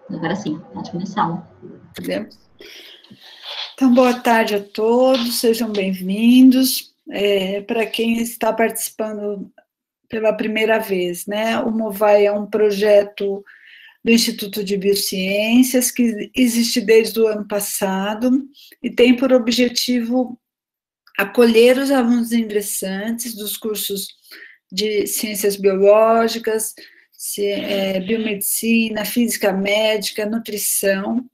Agora sim, pode começar. Podemos? Então, boa tarde a todos, sejam bem-vindos. Para quem está participando pela primeira vez, né? O MOVAI é um projeto do Instituto de Biociências que existe desde o ano passado e tem por objetivo acolher os alunos ingressantes dos cursos de ciências biológicas, biomedicina, física médica, nutrição,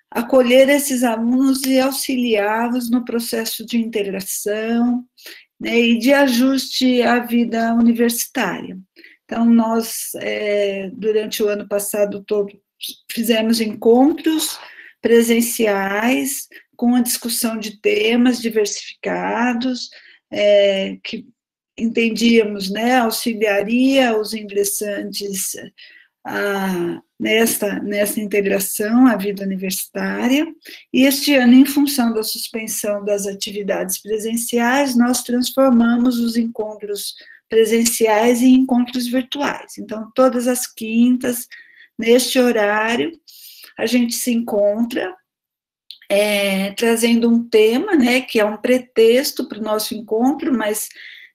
acolher esses alunos e auxiliá-los no processo de integração, né, e de ajuste à vida universitária. Então, nós, durante o ano passado todo, fizemos encontros presenciais com a discussão de temas diversificados, que entendíamos, né, auxiliaria os ingressantes nessa integração à vida universitária, e este ano, em função da suspensão das atividades presenciais, nós transformamos os encontros presenciais em encontros virtuais. Então, todas as quintas, neste horário, a gente se encontra, trazendo um tema, né, que é um pretexto para o nosso encontro, mas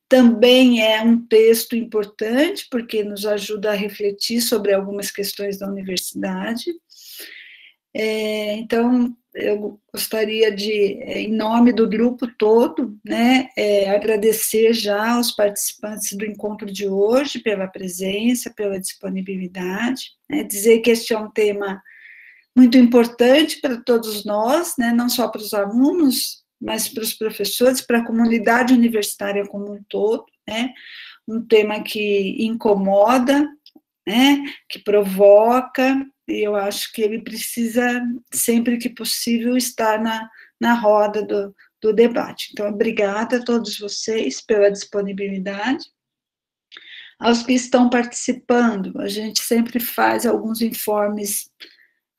também é um texto importante, porque nos ajuda a refletir sobre algumas questões da universidade. Então, eu gostaria de, em nome do grupo todo, né, agradecer já aos participantes do encontro de hoje pela presença, pela disponibilidade, né, dizer que este é um tema muito importante para todos nós, né, não só para os alunos, mas para os professores, para a comunidade universitária como um todo, né, um tema que incomoda, né, que provoca, e eu acho que ele precisa, sempre que possível, estar na roda do debate. Então, obrigada a todos vocês pela disponibilidade. Aos que estão participando, a gente sempre faz alguns informes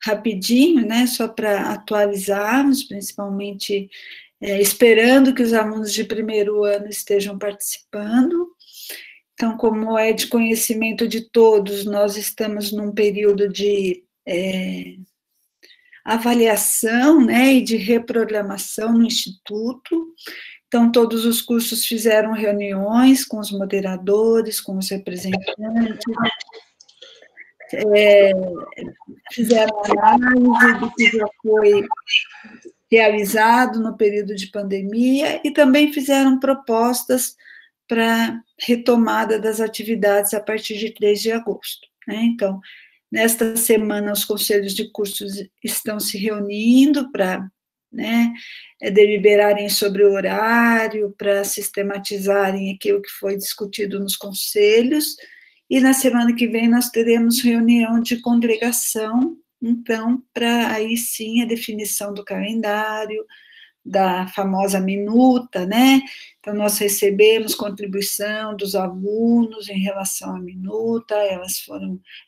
rapidinho, né, só para atualizarmos, principalmente esperando que os alunos de primeiro ano estejam participando. Então, como é de conhecimento de todos, nós estamos num período de avaliação, né, e de reprogramação no Instituto. Então, todos os cursos fizeram reuniões com os moderadores, com os representantes, fizeram análise do que já foi realizado no período de pandemia e também fizeram propostas para retomada das atividades a partir de 3 de agosto. Né? Então, nesta semana, os conselhos de cursos estão se reunindo para, né, deliberarem sobre o horário, para sistematizarem aquilo que foi discutido nos conselhos, e na semana que vem nós teremos reunião de congregação, então, para aí sim a definição do calendário, da famosa minuta, né? Então, nós recebemos contribuição dos alunos em relação à minuta,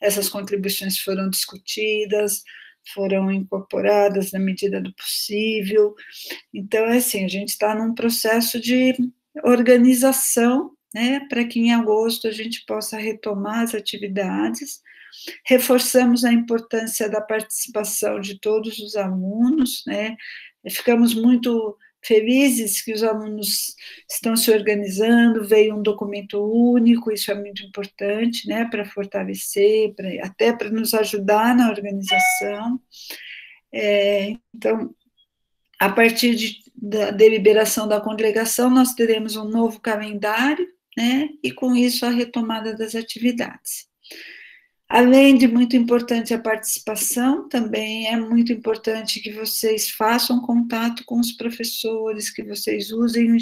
essas contribuições foram discutidas, foram incorporadas na medida do possível. Então, é assim, a gente está num processo de organização, né, para que em agosto a gente possa retomar as atividades. Reforçamos a importância da participação de todos os alunos, né, ficamos muito felizes que os alunos estão se organizando, veio um documento único, isso é muito importante, né, para fortalecer, até para nos ajudar na organização. Então, a partir da deliberação da congregação, nós teremos um novo calendário, né, e com isso a retomada das atividades. Além de muito importante a participação, também é muito importante que vocês façam contato com os professores, que vocês usem o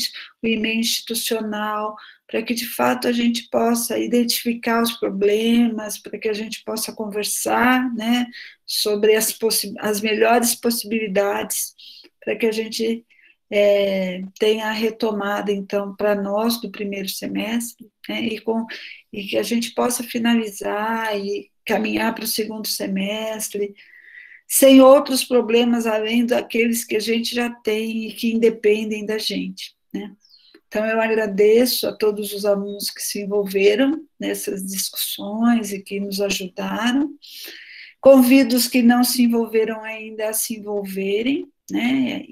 e-mail institucional, para que, de fato, a gente possa identificar os problemas, para que a gente possa conversar, né, sobre as melhores possibilidades, para que a gente tenha a retomada, então, para nós, do primeiro semestre, né, e que a gente possa finalizar e caminhar para o segundo semestre, sem outros problemas além daqueles que a gente já tem e que independem da gente, né. Então, eu agradeço a todos os alunos que se envolveram nessas discussões e que nos ajudaram. Convido os que não se envolveram ainda a se envolverem, né?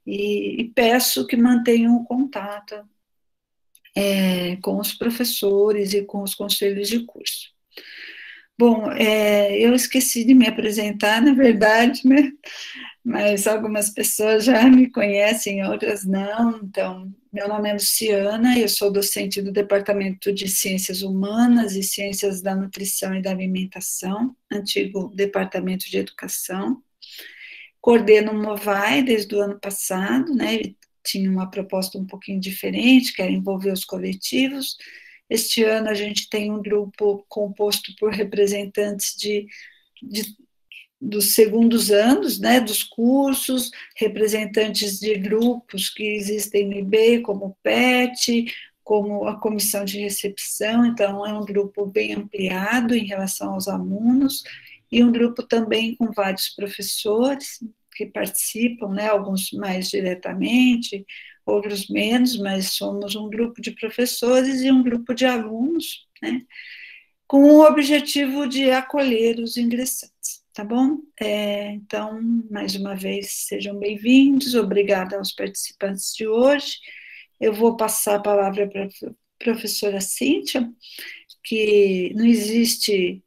E peço que mantenham o contato com os professores e com os conselhos de curso. Bom, eu esqueci de me apresentar, na verdade, né? Mas algumas pessoas já me conhecem, outras não. Então, meu nome é Luciana, eu sou docente do Departamento de Ciências Humanas e Ciências da Nutrição e da Alimentação, antigo Departamento de Educação. Coordeno o Movai desde o ano passado, né? Ele tinha uma proposta um pouquinho diferente, que era envolver os coletivos. Este ano a gente tem um grupo composto por representantes dos segundos anos, né, dos cursos, representantes de grupos que existem no IB, como o PET, como a comissão de recepção, então é um grupo bem ampliado em relação aos alunos, e um grupo também com vários professores que participam, né, alguns mais diretamente, outros menos, mas somos um grupo de professores e um grupo de alunos, né, com o objetivo de acolher os ingressantes, tá bom? Então, mais uma vez, sejam bem-vindos, obrigada aos participantes de hoje. Eu vou passar a palavra para a professora Cíntia, que não existe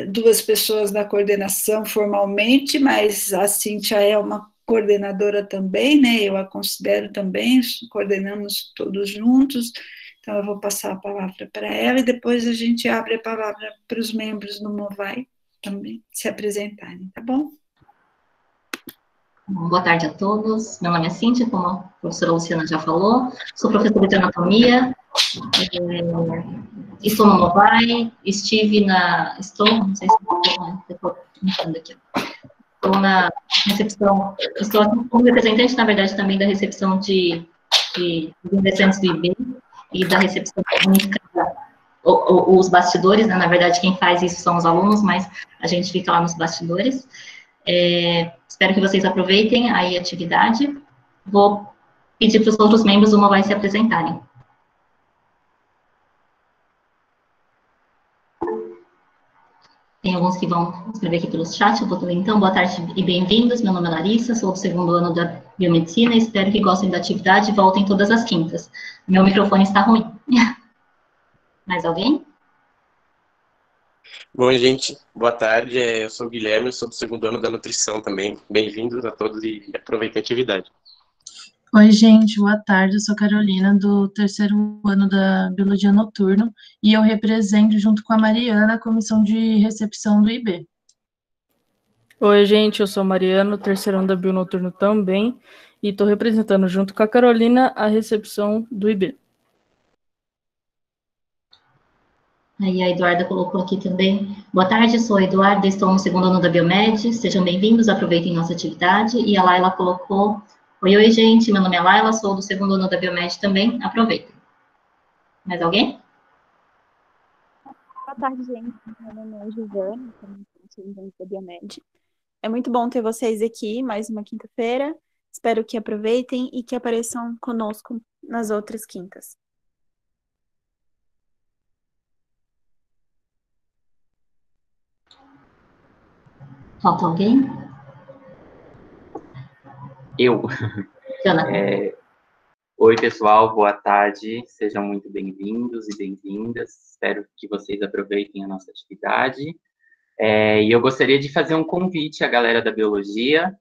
duas pessoas na coordenação formalmente, mas a Cíntia é uma coordenadora também, né? Eu a considero também, coordenamos todos juntos. Então, eu vou passar a palavra para ela e depois a gente abre a palavra para os membros do Movai também se apresentarem, tá bom? Boa tarde a todos. Meu nome é Cíntia, como a professora Luciana já falou. Sou professora de anatomia. Estou no Movai. Não sei se estou entrando aqui. Estou na recepção. Estou aqui como representante, na verdade, também da recepção de ingressantes do IB e da recepção única, os bastidores, né? Na verdade, quem faz isso são os alunos, mas a gente fica lá nos bastidores. Espero que vocês aproveitem aí a atividade. Vou pedir para os outros membros do Movai se apresentarem. Tem alguns que vão escrever aqui pelo chat, eu vou ler então. Boa tarde e bem-vindos, meu nome é Larissa, sou do segundo ano da Biomedicina, espero que gostem da atividade e voltem todas as quintas. Meu microfone está ruim. Mais alguém? Bom, gente, boa tarde, eu sou o Guilherme, eu sou do segundo ano da Nutrição também. Bem-vindos a todos e aproveitem a atividade. Oi, gente, boa tarde, eu sou Carolina, do terceiro ano da Biologia Noturno, e eu represento, junto com a Mariana, a comissão de recepção do IB. Oi, gente, eu sou a Mariana, terceiro ano da Bio Noturno também, e estou representando, junto com a Carolina, a recepção do IB. Aí a Eduarda colocou aqui também. Boa tarde, sou a Eduarda, estou no segundo ano da Biomed, sejam bem-vindos, aproveitem nossa atividade. E a Laila colocou, oi, gente, meu nome é Laila, sou do segundo ano da Biomed também, aproveitem. Mais alguém? Boa tarde, gente, meu nome é Giovana, também sou do segundo ano da Biomed. É muito bom ter vocês aqui, mais uma quinta-feira, espero que aproveitem e que apareçam conosco nas outras quintas. Falta alguém? Eu. Oi, pessoal, boa tarde, sejam muito bem-vindos e bem-vindas, espero que vocês aproveitem a nossa atividade. E eu gostaria de fazer um convite à galera da Biologia,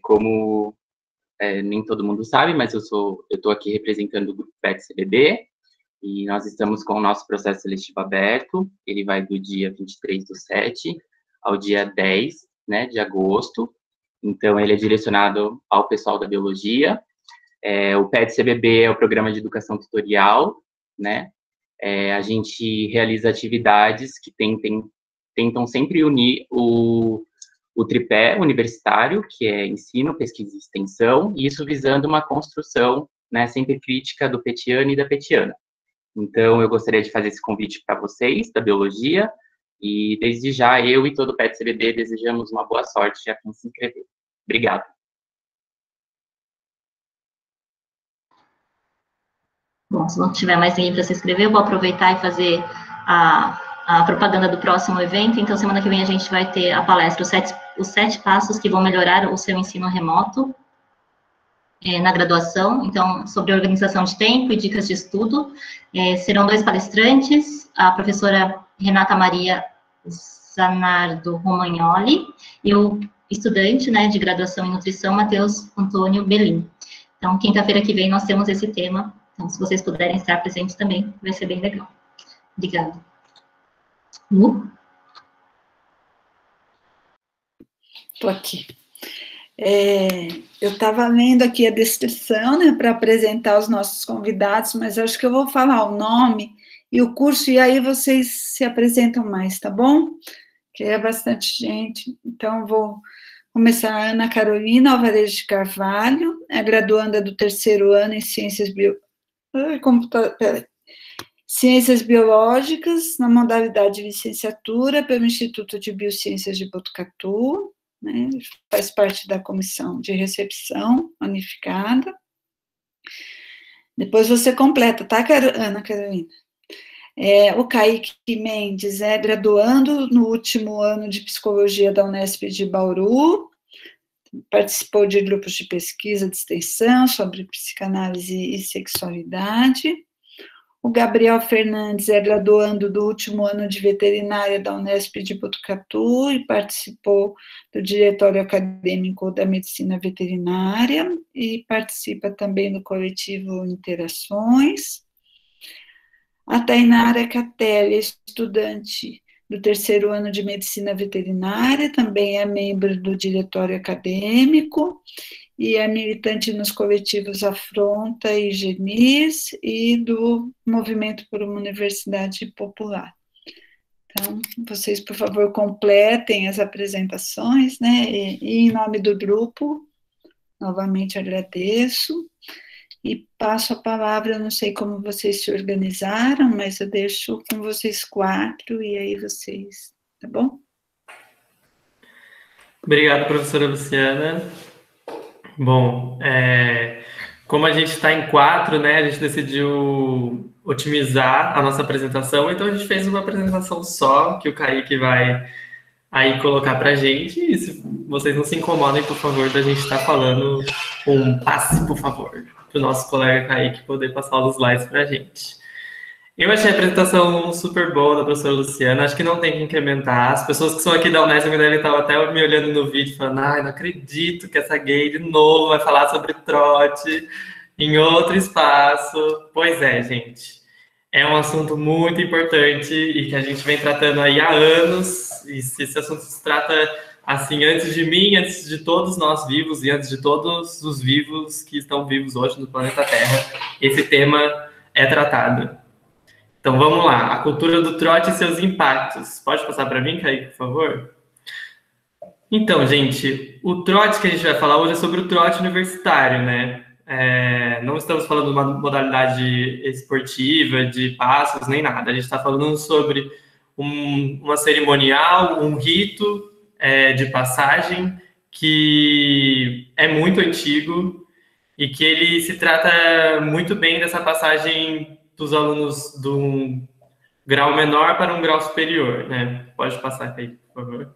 como nem todo mundo sabe, mas eu estou aqui representando o grupo PET-CBB, e nós estamos com o nosso processo seletivo aberto, ele vai do dia 23/7 ao dia 10, né, de agosto, então ele é direcionado ao pessoal da Biologia. O PET-CBB é o Programa de Educação Tutorial, né, a gente realiza atividades que tentam sempre unir o tripé universitário, que é ensino, pesquisa e extensão, e isso visando uma construção, né, sempre crítica do petiano e da petiana. Então, eu gostaria de fazer esse convite para vocês, da Biologia, e desde já, eu e todo o PET-CBB desejamos uma boa sorte a quem se inscrever. Obrigado. Bom, se não tiver mais ninguém para se inscrever, eu vou aproveitar e fazer a propaganda do próximo evento. Então, semana que vem a gente vai ter a palestra Os 7 Passos que vão melhorar o seu ensino remoto na graduação. Então, sobre organização de tempo e dicas de estudo. Serão 2 palestrantes, a professora Renata Maria Zanardo Romagnoli e o estudante, né, de graduação em nutrição, Matheus Antônio Belim. Então, quinta-feira que vem nós temos esse tema. Então, se vocês puderem estar presentes também, vai ser bem legal. Obrigada. Estou aqui. Eu estava lendo aqui a descrição, né, para apresentar os nossos convidados, mas acho que eu vou falar o nome e o curso, e aí vocês se apresentam mais, tá bom? Que é bastante gente. Então, vou começar a Ana Carolina Alvarez de Carvalho, é graduanda do 3º ano em Ciências Biológicas, na modalidade de licenciatura, pelo Instituto de Biociências de Botucatu, né, faz parte da comissão de recepção unificada. Depois você completa, tá, Ana Carolina? O Kaique Mendes é graduando no último ano de Psicologia da Unesp de Bauru, participou de grupos de pesquisa de extensão sobre psicanálise e sexualidade. O Gabriel Fernandes é graduando do último ano de veterinária da Unesp de Botucatu e participou do diretório acadêmico da medicina veterinária e participa também do coletivo Interações. A Tainara Catelli é estudante do 3º ano de medicina veterinária, também é membro do diretório acadêmico e é militante nos coletivos Afronta e Genis e do Movimento por uma Universidade Popular. Então, vocês, por favor, completem as apresentações, né? E em nome do grupo, novamente agradeço e passo a palavra. Eu não sei como vocês se organizaram, mas eu deixo com vocês 4 e aí vocês, tá bom? Obrigado, professora Luciana. Bom, como a gente está em 4, né, a gente decidiu otimizar a nossa apresentação, então a gente fez uma apresentação só, que o Kaique vai aí colocar para a gente, e se vocês não se incomodem, por favor, da gente estar falando um passe, por favor, para o nosso colega Kaique poder passar os slides para a gente. Eu achei a apresentação super boa da professora Luciana, acho que não tem que incrementar. As pessoas que são aqui da Unesp devem estar até me olhando no vídeo falando, ai, não acredito que essa gay de novo vai falar sobre trote em outro espaço. Pois é, gente, é um assunto muito importante e que a gente vem tratando aí há anos, e se esse assunto se trata assim antes de mim, antes de todos nós vivos e antes de todos os vivos que estão vivos hoje no planeta Terra, esse tema é tratado. Então, vamos lá. A cultura do trote e seus impactos. Pode passar para mim, Kaique, por favor? Então, gente, o trote que a gente vai falar hoje é sobre o trote universitário, né? Não estamos falando de uma modalidade esportiva, de passos, nem nada. A gente está falando sobre uma cerimonial, um rito de passagem que é muito antigo e que ele se trata muito bem dessa passagem dos alunos de um grau menor para um grau superior, né? Pode passar aí, por favor.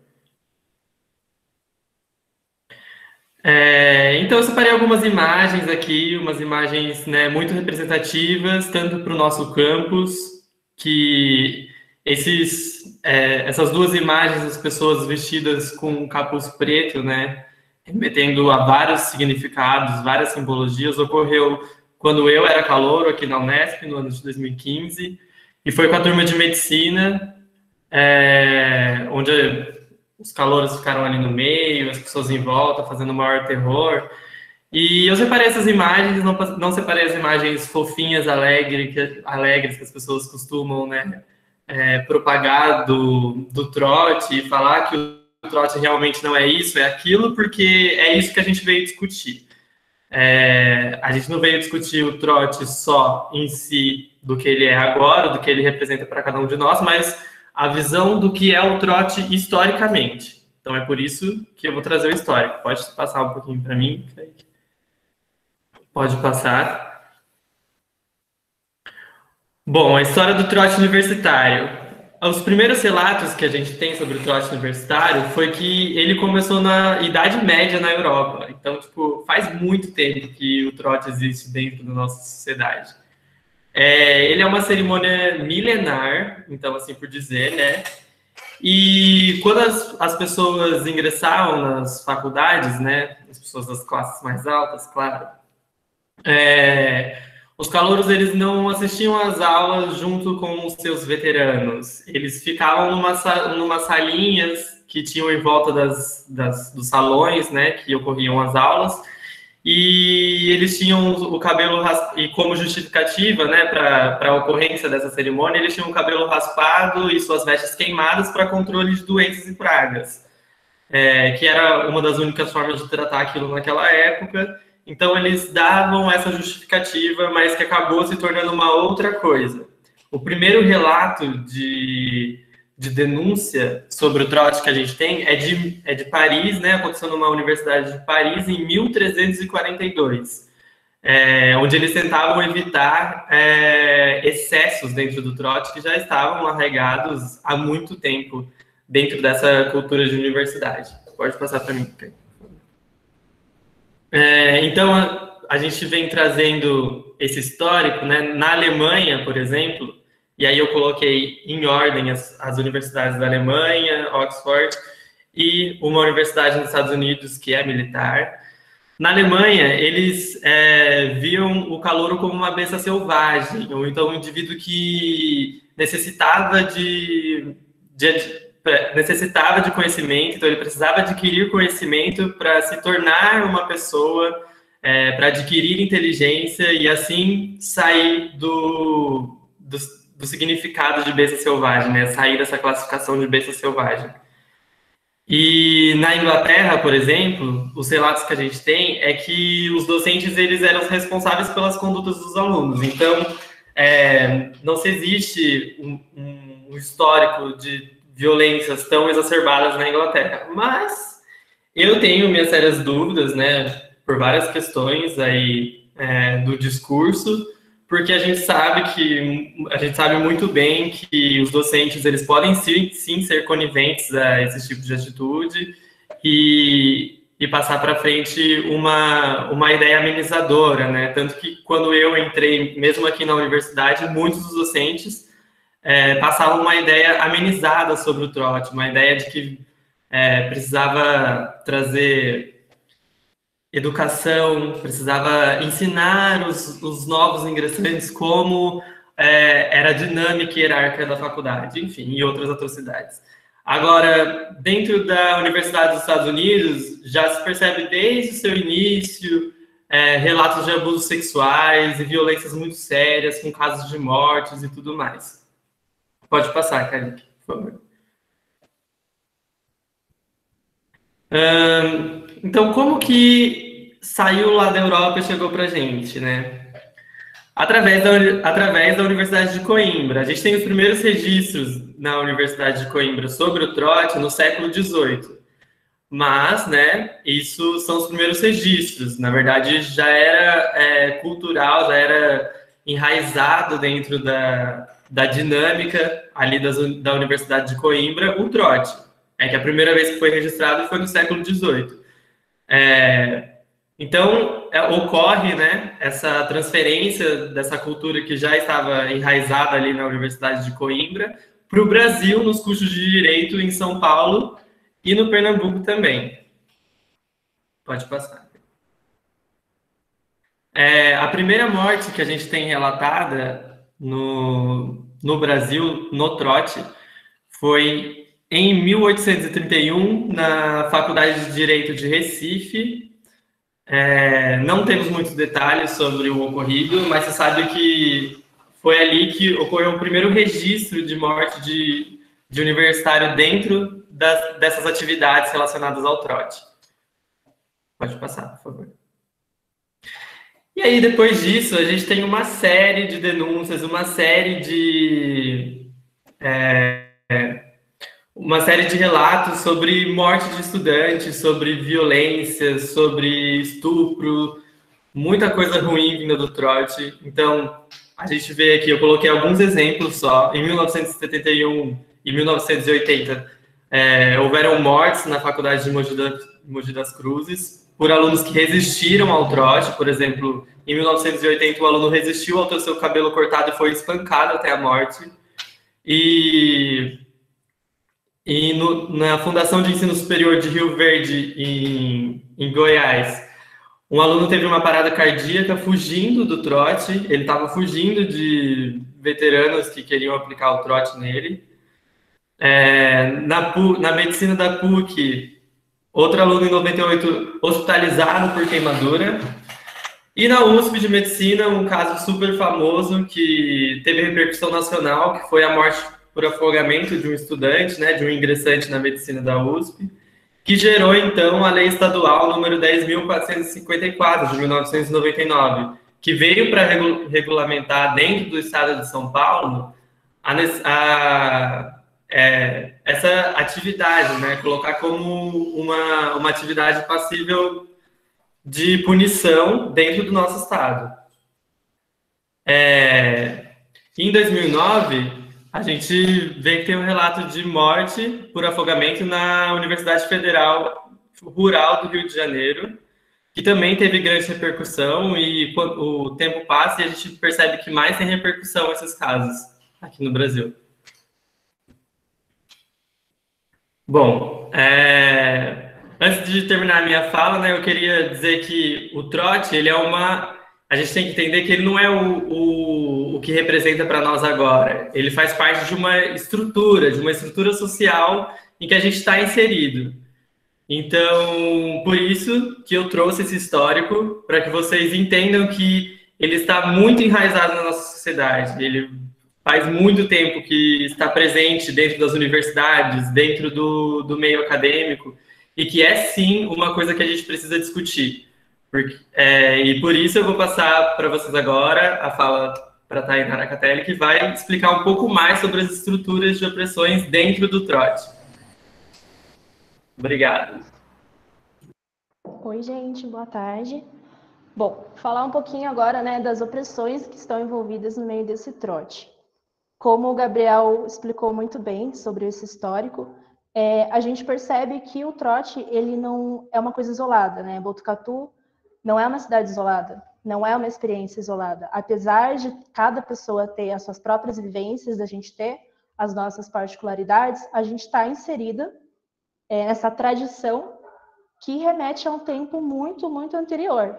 Então, eu separei algumas imagens aqui, umas imagens, né, muito representativas, tanto para o nosso campus, que essas 2 imagens, as pessoas vestidas com um capuz preto, né, remetendo a vários significados, várias simbologias, ocorreu quando eu era calouro aqui na Unesp, no ano de 2015, e foi com a turma de medicina, onde os calouros ficaram ali no meio, as pessoas em volta, fazendo o maior terror. E eu separei essas imagens, não separei as imagens fofinhas, alegres que as pessoas costumam, né, propagar do trote e falar que o trote realmente não é isso, é aquilo, porque é isso que a gente veio discutir. A gente não veio discutir o trote só em si, do que ele é agora, do que ele representa para cada um de nós, mas a visão do que é o trote historicamente. Então, é por isso que eu vou trazer o histórico. Pode passar um pouquinho para mim? Pode passar. Bom, a história do trote universitário. Os primeiros relatos que a gente tem sobre o trote universitário foi que ele começou na Idade Média na Europa. Então, tipo, faz muito tempo que o trote existe dentro da nossa sociedade. Ele é uma cerimônia milenar, então, assim por dizer, né? E quando as pessoas ingressavam nas faculdades, né? As pessoas das classes mais altas, claro, os calouros, eles não assistiam às aulas junto com os seus veteranos. Eles ficavam numa salinhas que tinham em volta dos salões, né, que ocorriam as aulas, e eles tinham o cabelo raspado, e como justificativa, né, para a ocorrência dessa cerimônia, eles tinham o cabelo raspado e suas vestes queimadas para controle de doenças e pragas, que era uma das únicas formas de tratar aquilo naquela época. Então, eles davam essa justificativa, mas que acabou se tornando uma outra coisa. O primeiro relato de denúncia sobre o trote que a gente tem é de Paris, né? Aconteceu numa universidade de Paris em 1342, onde eles tentavam evitar excessos dentro do trote que já estavam arraigados há muito tempo dentro dessa cultura de universidade. Pode passar para mim, Caio. Então, a gente vem trazendo esse histórico, né? Na Alemanha, por exemplo, e aí eu coloquei em ordem as universidades da Alemanha, Oxford, e uma universidade nos Estados Unidos que é militar. Na Alemanha, eles viam o calouro como uma besta selvagem, ou então um indivíduo que necessitava de conhecimento, então ele precisava adquirir conhecimento para se tornar uma pessoa, para adquirir inteligência e assim sair do significado de besta selvagem, né? Sair dessa classificação de besta selvagem. E na Inglaterra, por exemplo, os relatos que a gente tem é que os docentes, eles eram responsáveis pelas condutas dos alunos. Então, não se existe um histórico de violências tão exacerbadas na Inglaterra. Mas eu tenho minhas sérias dúvidas, né, por várias questões aí do discurso, porque a gente sabe muito bem que os docentes, eles podem sim ser coniventes a esse tipo de atitude e passar para frente uma ideia amenizadora, né? Tanto que quando eu entrei, mesmo aqui na universidade, muitos dos docentes passavam uma ideia amenizada sobre o trote, uma ideia de que precisava trazer educação, precisava ensinar os novos ingressantes como era a dinâmica hierárquica da faculdade, enfim, e outras atrocidades. Agora, dentro da Universidade dos Estados Unidos, já se percebe desde o seu início relatos de abusos sexuais e violências muito sérias, com casos de mortes e tudo mais. Pode passar, Kaique, por favor. Então, como que saiu lá da Europa e chegou para a gente, né? Através da Universidade de Coimbra. A gente tem os primeiros registros na Universidade de Coimbra sobre o trote no século XVIII. Mas, né, isso são os primeiros registros. Na verdade, já era cultural, já era enraizado dentro da dinâmica ali da Universidade de Coimbra, o trote. Que a primeira vez que foi registrado foi no século XVIII. Então, ocorre, né, essa transferência dessa cultura que já estava enraizada ali na Universidade de Coimbra para o Brasil, nos cursos de Direito em São Paulo e no Pernambuco também. Pode passar. A primeira morte que a gente tem relatada no Brasil, no trote, foi em 1831, na Faculdade de Direito de Recife. Não temos muitos detalhes sobre o ocorrido, mas se sabe que foi ali que ocorreu o primeiro registro de morte de universitário dentro dessas atividades relacionadas ao trote. Pode passar, por favor. E aí, depois disso, a gente tem uma série de denúncias, uma série de relatos sobre morte de estudantes, sobre violência, sobre estupro, muita coisa ruim vinda do trote. Então, a gente vê aqui, eu coloquei alguns exemplos só. Em 1971 e 1980, houveram mortes na Faculdade de Mogi das Cruzes por alunos que resistiram ao trote. Por exemplo, em 1980, o aluno resistiu ao ter seu cabelo cortado e foi espancado até a morte. Na Fundação de Ensino Superior de Rio Verde, em Goiás, um aluno teve uma parada cardíaca fugindo do trote. Ele estava fugindo de veteranos que queriam aplicar o trote nele. Na medicina da PUC, outro aluno em 98 hospitalizado por queimadura. E na USP de Medicina, um caso super famoso que teve repercussão nacional, que foi a morte por afogamento de um estudante, né, de um ingressante na medicina da USP, que gerou, então, a Lei Estadual número 10.454, de 1999, que veio para regulamentar, dentro do estado de São Paulo, essa atividade, né, colocar como uma atividade passível de punição dentro do nosso estado. Em 2009, a gente vê que tem um relato de morte por afogamento na Universidade Federal Rural do Rio de Janeiro, que também teve grande repercussão, e o tempo passa e a gente percebe que mais tem repercussão esses casos aqui no Brasil. Bom, antes de terminar a minha fala, né, eu queria dizer que o trote, ele a gente tem que entender que ele não é o que representa para nós agora. Ele faz parte de uma estrutura social em que a gente está inserido. Então, por isso que eu trouxe esse histórico, para que vocês entendam que ele está muito enraizado na nossa sociedade. Ele faz muito tempo que está presente dentro das universidades, dentro do meio acadêmico, e que é, sim, uma coisa que a gente precisa discutir. E por isso eu vou passar para vocês agora a fala para a Tainara Catelli, que vai explicar um pouco mais sobre as estruturas de opressões dentro do trote. Obrigado. Oi, gente, boa tarde. Bom, falar um pouquinho agora, né, das opressões que estão envolvidas no meio desse trote. Como o Gabriel explicou muito bem sobre esse histórico, a gente percebe que o trote, ele não é uma coisa isolada, né? Botucatu não é uma cidade isolada, não é uma experiência isolada. Apesar de cada pessoa ter as suas próprias vivências, a gente ter as nossas particularidades, a gente está inserida nessa tradição que remete a um tempo muito, muito anterior.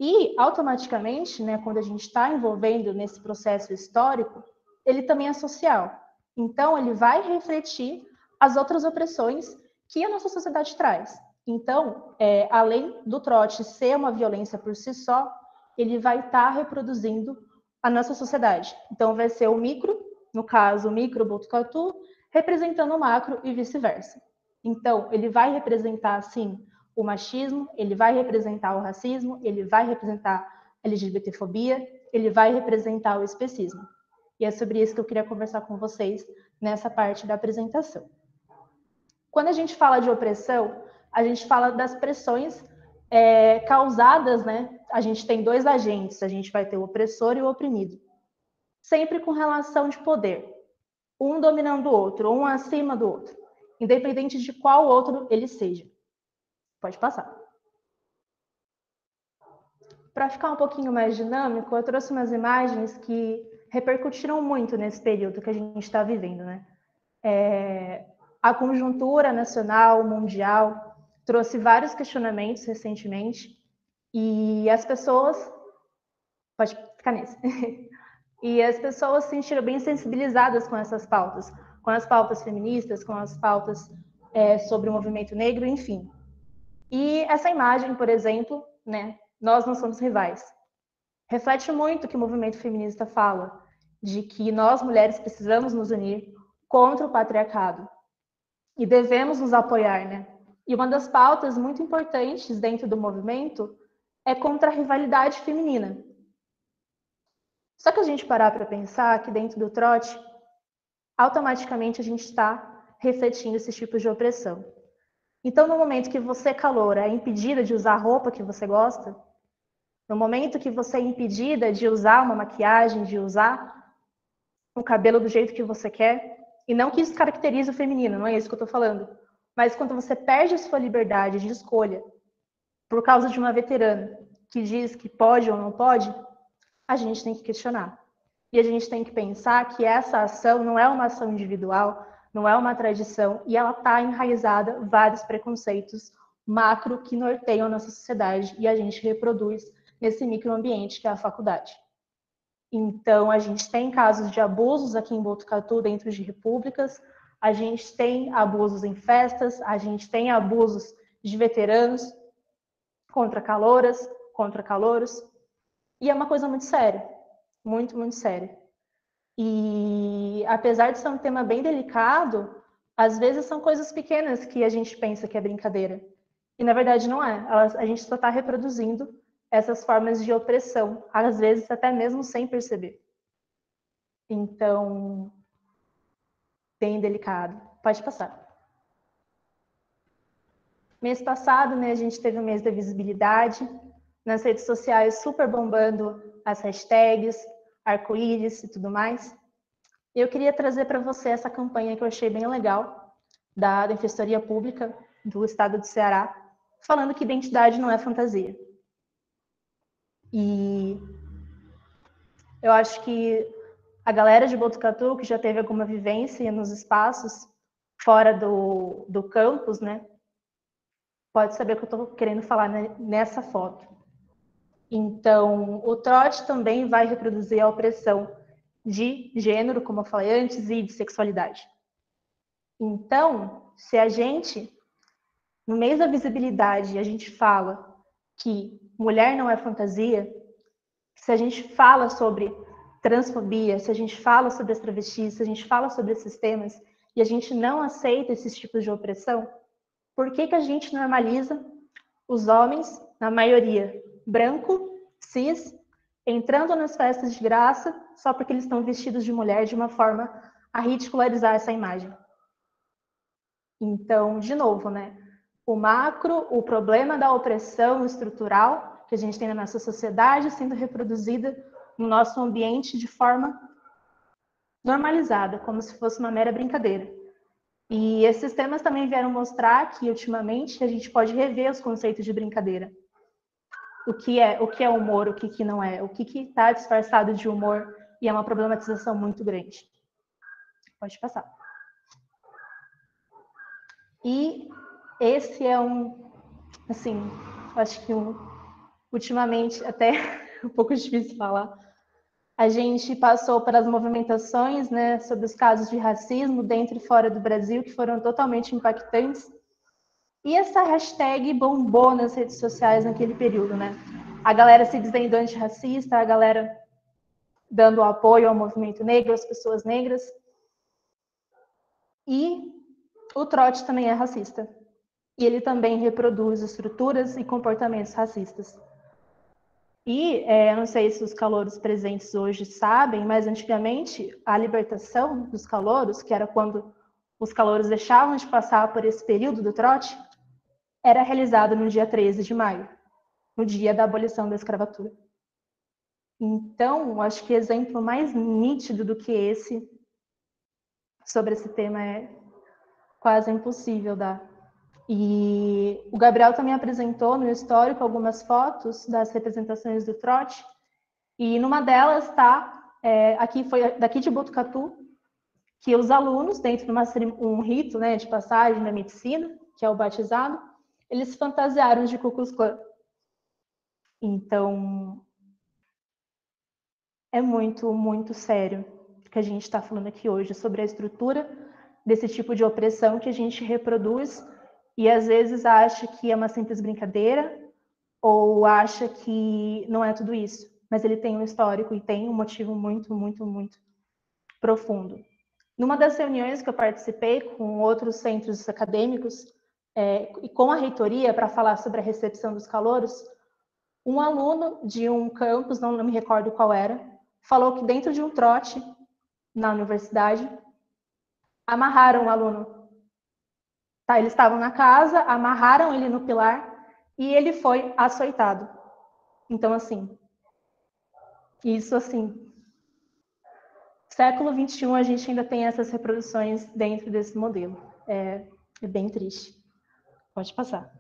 E, automaticamente, né, quando a gente está envolvendo nesse processo histórico, ele também é social. Então, ele vai refletir as outras opressões que a nossa sociedade traz. Então, além do trote ser uma violência por si só, ele vai estar reproduzindo a nossa sociedade. Então, vai ser o micro, no caso, o micro Botucatu, representando o macro e vice-versa. Então, ele vai representar, sim, o machismo, ele vai representar o racismo, ele vai representar a LGBTfobia, ele vai representar o especismo. E é sobre isso que eu queria conversar com vocês nessa parte da apresentação. Quando a gente fala de opressão, a gente fala das pressões causadas, né? A gente tem dois agentes, a gente vai ter o opressor e o oprimido. Sempre com relação de poder. Um dominando o outro, um acima do outro. Independente de qual outro ele seja. Pode passar. Para ficar um pouquinho mais dinâmico, eu trouxe umas imagens que repercutiram muito nesse período que a gente está vivendo, né? A conjuntura nacional, mundial, trouxe vários questionamentos recentemente e as pessoas... Pode ficar nisso. E as pessoas se sentiram bem sensibilizadas com essas pautas, com as pautas feministas, com as pautas sobre o movimento negro, enfim. E essa imagem, por exemplo, né, nós não somos rivais, reflete muito o que o movimento feminista fala, de que nós, mulheres, precisamos nos unir contra o patriarcado e devemos nos apoiar, né? E uma das pautas muito importantes dentro do movimento é contra a rivalidade feminina. Só que a gente parar para pensar que dentro do trote, automaticamente a gente está refletindo esses tipos de opressão. Então, no momento que você, caloura, é impedida de usar a roupa que você gosta, No momento que você é impedida de usar uma maquiagem, de usar o cabelo do jeito que você quer, e não que isso caracterize o feminino, não é isso que eu estou falando, mas quando você perde a sua liberdade de escolha por causa de uma veterana que diz que pode ou não pode, a gente tem que questionar. E a gente tem que pensar que essa ação não é uma ação individual, não é uma tradição, e ela está enraizada vários preconceitos macro que norteiam a nossa sociedade e a gente reproduz nesse microambiente que é a faculdade. Então, a gente tem casos de abusos aqui em Botucatu dentro de repúblicas, a gente tem abusos em festas, a gente tem abusos de veteranos contra calouras, contra calouros, e é uma coisa muito séria, muito, muito séria. E apesar de ser um tema bem delicado, às vezes são coisas pequenas que a gente pensa que é brincadeira. E na verdade não é. A gente só está reproduzindo essas formas de opressão, às vezes até mesmo sem perceber. Então, bem delicado. Pode passar. Mês passado, né, a gente teve o mês da visibilidade, nas redes sociais super bombando as hashtags, arco-íris e tudo mais. Eu queria trazer para você essa campanha que eu achei bem legal, da Defensoria Pública do Estado do Ceará, falando que identidade não é fantasia. E eu acho que a galera de Botucatu, que já teve alguma vivência nos espaços fora do campus, né, pode saber o que eu estou querendo falar nessa foto. Então, o trote também vai reproduzir a opressão de gênero, como eu falei antes, e de sexualidade. Então, se a gente, no mês da visibilidade, a gente fala que mulher não é fantasia, se a gente fala sobre transfobia, se a gente fala sobre as travestis, se a gente fala sobre esses temas, e a gente não aceita esses tipos de opressão, por que a gente normaliza os homens, na maioria branco, cis, entrando nas festas de graça só porque eles estão vestidos de mulher de uma forma a ridicularizar essa imagem? Então, de novo, né? O macro, o problema da opressão estrutural que a gente tem na nossa sociedade sendo reproduzida no nosso ambiente de forma normalizada, como se fosse uma mera brincadeira. E esses temas também vieram mostrar que, ultimamente, a gente pode rever os conceitos de brincadeira. O que é humor, o que não é, o que está disfarçado de humor, e é uma problematização muito grande. Pode passar. E esse é assim, acho que ultimamente, até um pouco difícil falar, a gente passou pelas movimentações, né, sobre os casos de racismo dentro e fora do Brasil, que foram totalmente impactantes. E essa hashtag bombou nas redes sociais naquele período, né? A galera se dizendo antirracista, a galera dando apoio ao movimento negro, às pessoas negras. E o trote também é racista. E ele também reproduz estruturas e comportamentos racistas. E não sei se os calouros presentes hoje sabem, mas antigamente a libertação dos calouros, que era quando os calouros deixavam de passar por esse período do trote, era realizado no dia 13 de maio, no dia da abolição da escravatura. Então, acho que exemplo mais nítido do que esse sobre esse tema é quase impossível dar. E o Gabriel também apresentou no histórico algumas fotos das representações do trote, e numa delas está, foi daqui de Botucatu, que os alunos, dentro de um rito, né, de passagem da medicina, que é o batizado, eles fantasiaram de Ku Klux Klan. Então, é muito, muito sério o que a gente está falando aqui hoje, sobre a estrutura desse tipo de opressão que a gente reproduz e às vezes acha que é uma simples brincadeira ou acha que não é tudo isso, mas ele tem um histórico e tem um motivo muito, muito, muito profundo. Numa das reuniões que eu participei com outros centros acadêmicos e com a reitoria para falar sobre a recepção dos calouros, um aluno de um campus, não me recordo qual era, falou que dentro de um trote na universidade, amarraram o aluno. Tá, eles estavam na casa, amarraram ele no pilar e ele foi açoitado. Então, assim, isso, assim, século XXI a gente ainda tem essas reproduções dentro desse modelo. É bem triste. Pode passar.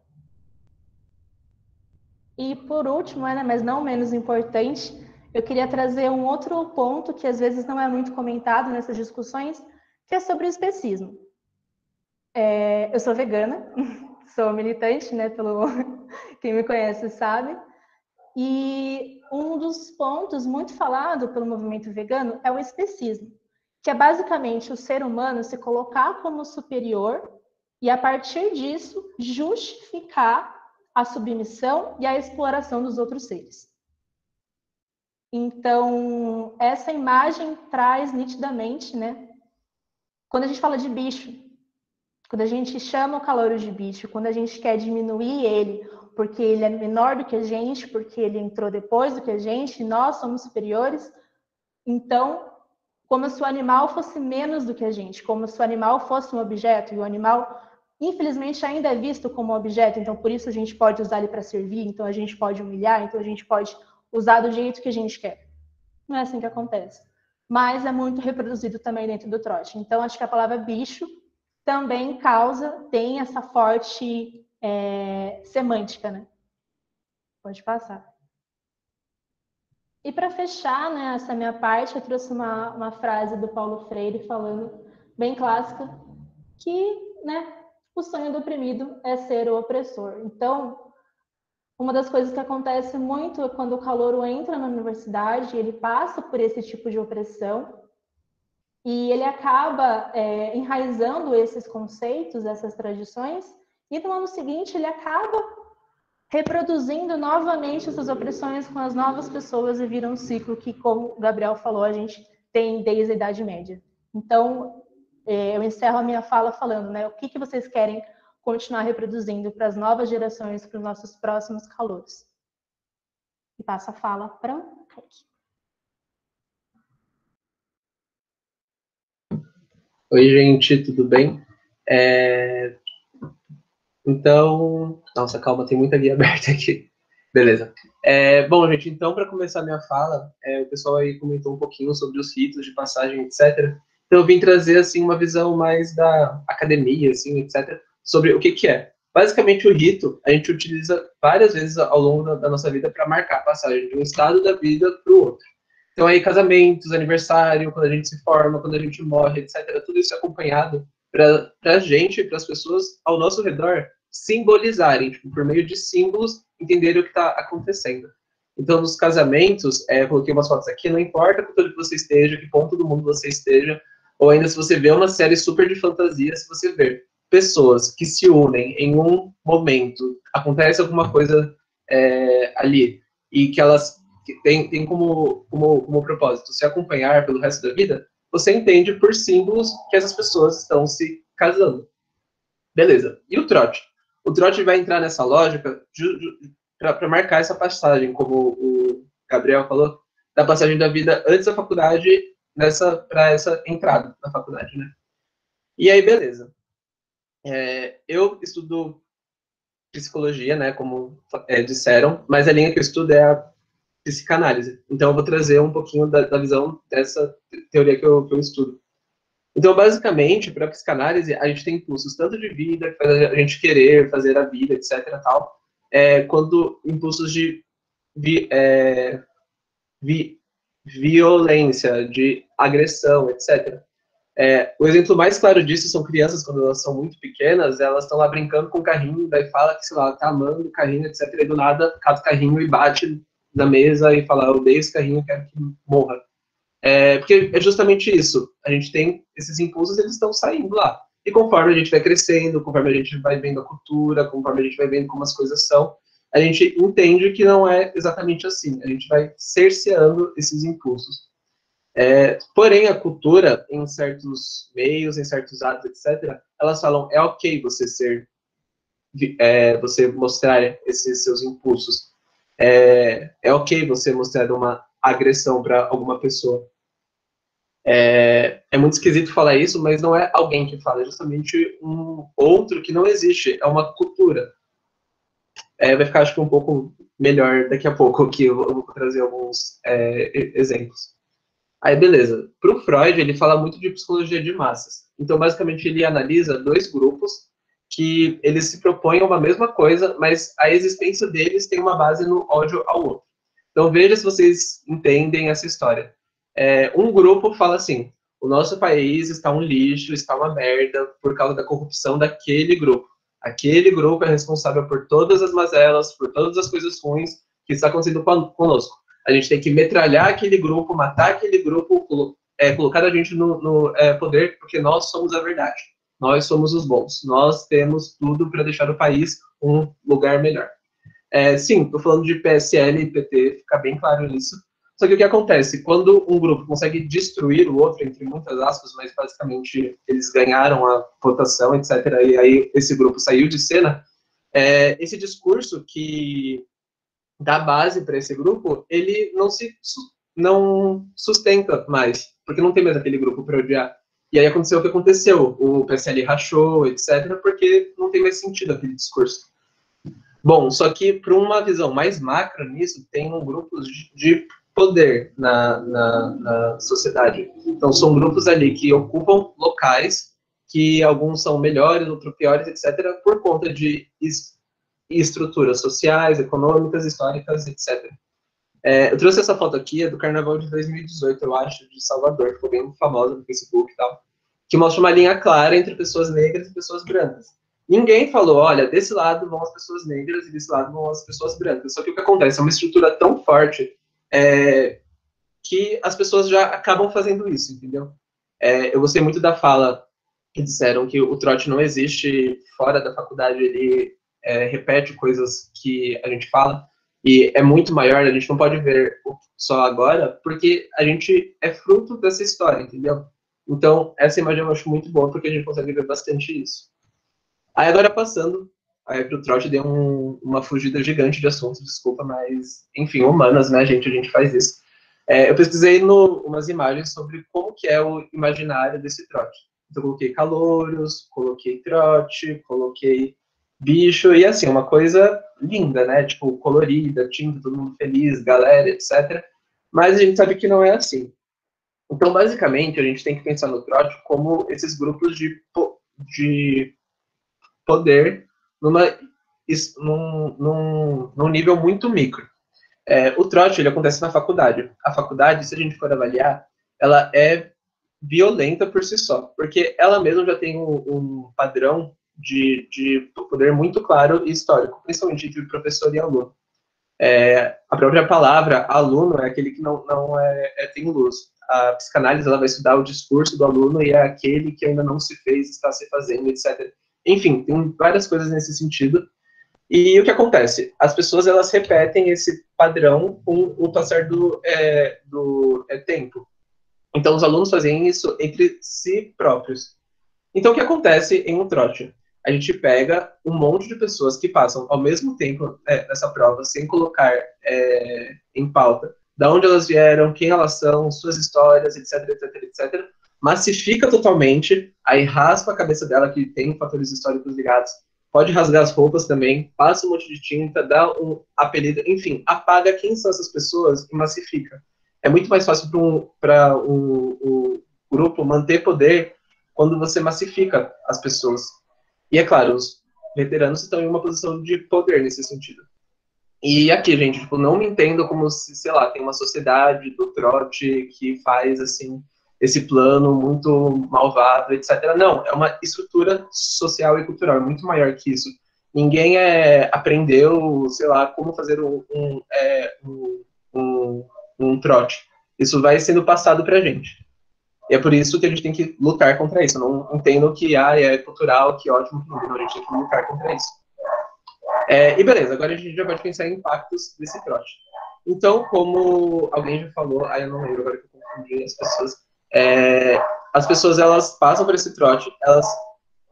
E por último, né, mas não menos importante, eu queria trazer um outro ponto que às vezes não é muito comentado nessas discussões, que é sobre o especismo. Eu sou vegana, sou militante, né, quem me conhece sabe, e um dos pontos muito falado pelo movimento vegano é o especismo, que é basicamente o ser humano se colocar como superior e, a partir disso, justificar a submissão e a exploração dos outros seres. Então, essa imagem traz nitidamente, né? Quando a gente fala de bicho, quando a gente chama o calouro de bicho, quando a gente quer diminuir ele porque ele é menor do que a gente, porque ele entrou depois do que a gente, nós somos superiores, então, como se o animal fosse menos do que a gente, como se o animal fosse um objeto, e o animal, infelizmente, ainda é visto como um objeto, então por isso a gente pode usar ele para servir, então a gente pode humilhar, então a gente pode usar do jeito que a gente quer. Não é assim que acontece. Mas é muito reproduzido também dentro do trote. Então, acho que a palavra bicho também tem essa forte semântica, né? Pode passar. E para fechar, né, essa minha parte, eu trouxe uma frase do Paulo Freire falando, bem clássica, que, né, o sonho do oprimido é ser o opressor. Então, uma das coisas que acontece muito é quando o calouro entra na universidade, ele passa por esse tipo de opressão e ele acaba enraizando esses conceitos, essas tradições, e no ano seguinte ele acaba reproduzindo novamente essas opressões com as novas pessoas e vira um ciclo que, como o Gabriel falou, a gente tem desde a Idade Média. Então, eu encerro a minha fala falando, né, o que vocês querem continuar reproduzindo para as novas gerações, para os nossos próximos calouros. E passo a fala para o Kaique. Oi, gente, tudo bem? Então, nossa, calma, tem muita guia aberta aqui. Beleza. Bom, gente, então, para começar minha fala, o pessoal aí comentou um pouquinho sobre os ritos de passagem, etc. Então, eu vim trazer, assim, uma visão mais da academia, assim, etc., sobre o que é. Basicamente, o rito, a gente utiliza várias vezes ao longo da nossa vida para marcar a passagem de um estado da vida para o outro. Então, aí, casamentos, aniversário, quando a gente se forma, quando a gente morre, etc., tudo isso é acompanhado para a gente, para as pessoas ao nosso redor, simbolizarem, tipo, por meio de símbolos, entenderem o que está acontecendo. Então, nos casamentos, coloquei umas fotos aqui, não importa que todo que você esteja, que ponto do mundo você esteja, ou ainda se você vê uma série super de fantasia, se você ver pessoas que se unem em um momento, acontece alguma coisa ali, e que elas tem como propósito se acompanhar pelo resto da vida, você entende por símbolos que essas pessoas estão se casando. Beleza. E o trote? O trote vai entrar nessa lógica para marcar essa passagem, como o Gabriel falou, da passagem da vida antes da faculdade para essa entrada na faculdade, né? E aí, beleza. Eu estudo psicologia, né, como disseram, mas a linha que eu estudo é a psicanálise. Então, eu vou trazer um pouquinho da visão dessa teoria que eu estudo. Então, basicamente, para a psicanálise, a gente tem impulsos tanto de vida, que faz a gente querer fazer a vida, etc., tal, quanto impulsos de violência, de agressão, etc. O exemplo mais claro disso são crianças, quando elas são muito pequenas, elas estão lá brincando com o carrinho, daí fala que, sei lá, tá amando o carrinho, etc., e do nada, cata o carrinho e bate na mesa e fala, eu odeio esse carrinho, quero que morra. Porque é justamente isso. A gente tem esses impulsos, eles estão saindo lá. E conforme a gente vai crescendo, conforme a gente vai vendo a cultura, conforme a gente vai vendo como as coisas são, a gente entende que não é exatamente assim. A gente vai cerceando esses impulsos. Porém, a cultura, em certos meios, em certos atos, etc., elas falam, é ok você você mostrar esses seus impulsos. É ok você mostrar uma agressão para alguma pessoa. É muito esquisito falar isso, mas não é alguém que fala, é justamente um outro que não existe, é uma cultura. vai ficar, acho que, um pouco melhor daqui a pouco, que eu vou trazer alguns exemplos. Aí, beleza. Para o Freud, ele fala muito de psicologia de massas. Então, basicamente, ele analisa dois grupos que eles se propõem a uma mesma coisa, mas a existência deles tem uma base no ódio ao outro. Então, veja se vocês entendem essa história. Um grupo fala assim: o nosso país está um lixo, está uma merda, por causa da corrupção daquele grupo. Aquele grupo é responsável por todas as mazelas, por todas as coisas ruins que está acontecendo conosco. A gente tem que metralhar aquele grupo, matar aquele grupo, colocar a gente no poder, porque nós somos a verdade. Nós somos os bons. Nós temos tudo para deixar o país um lugar melhor. Sim, estou falando de PSL e PT, fica bem claro nisso. Só que o que acontece? Quando um grupo consegue destruir o outro, entre muitas aspas, mas basicamente eles ganharam a votação, etc., e aí esse grupo saiu de cena, esse discurso que dá base para esse grupo, ele não sustenta mais, porque não tem mais aquele grupo para odiar. E aí aconteceu o que aconteceu, o PSL rachou, etc., porque não tem mais sentido aquele discurso. Bom, só que para uma visão mais macro nisso, tem grupos de poder na sociedade. Então, são grupos ali que ocupam locais, que alguns são melhores, outros piores, etc., por conta de estruturas sociais, econômicas, históricas, etc. Eu trouxe essa foto aqui, é do Carnaval de 2018, eu acho, de Salvador, ficou bem famosa no Facebook e tal, que mostra uma linha clara entre pessoas negras e pessoas brancas. Ninguém falou, olha, desse lado vão as pessoas negras e desse lado vão as pessoas brancas. Só que o que acontece? É uma estrutura tão forte que as pessoas já acabam fazendo isso, entendeu? Eu gostei muito da fala que disseram que o trote não existe fora da faculdade, ele repete coisas que a gente fala, e é muito maior, a gente não pode ver só agora, porque a gente é fruto dessa história, entendeu? Então, essa imagem eu acho muito boa, porque a gente consegue ver bastante isso. Aí agora passando para o trote, deu uma fugida gigante de assuntos, desculpa, mas, enfim, humanas, né, gente, a gente faz isso. Eu pesquisei umas imagens sobre como que é o imaginário desse trote. Então, eu coloquei calouros, coloquei trote, coloquei bicho, e assim, uma coisa linda, né, tipo, colorida, tinta, todo mundo feliz, galera, etc. Mas a gente sabe que não é assim. Então, basicamente, a gente tem que pensar no trote como esses grupos de poder num nível muito micro. O trote, ele acontece na faculdade. A faculdade, se a gente for avaliar, ela é violenta por si só, porque ela mesma já tem um padrão de poder muito claro e histórico, principalmente entre professor e aluno. A própria palavra aluno é aquele que não tem luz. A psicanálise, ela vai estudar o discurso do aluno e é aquele que ainda não se fez, está se fazendo, etc. Enfim, tem várias coisas nesse sentido. E o que acontece? As pessoas, elas repetem esse padrão com o passar do tempo. Então, os alunos fazem isso entre si próprios. Então, o que acontece em um trote? A gente pega um monte de pessoas que passam ao mesmo tempo nessa prova, sem colocar em pauta de onde elas vieram, quem elas são, suas histórias, etc, etc, etc. Massifica totalmente, aí raspa a cabeça dela, que tem fatores históricos ligados, pode rasgar as roupas também, passa um monte de tinta, dá um apelido, enfim, apaga quem são essas pessoas e massifica. É muito mais fácil para um grupo manter poder quando você massifica as pessoas. E é claro, os veteranos estão em uma posição de poder nesse sentido. E aqui, gente, tipo, não me entendo como se, sei lá, tem uma sociedade do trote que faz, assim, esse plano muito malvado, etc. Não, é uma estrutura social e cultural, muito maior que isso. Ninguém aprendeu, sei lá, como fazer um trote. Isso vai sendo passado pra gente. E é por isso que a gente tem que lutar contra isso. Eu não entendo que é cultural, que ótimo, não, a gente tem que lutar contra isso. E beleza, agora a gente já pode pensar em impactos desse trote. Então, como alguém já falou, eu não lembro agora que eu confundi as pessoas, elas passam por esse trote, elas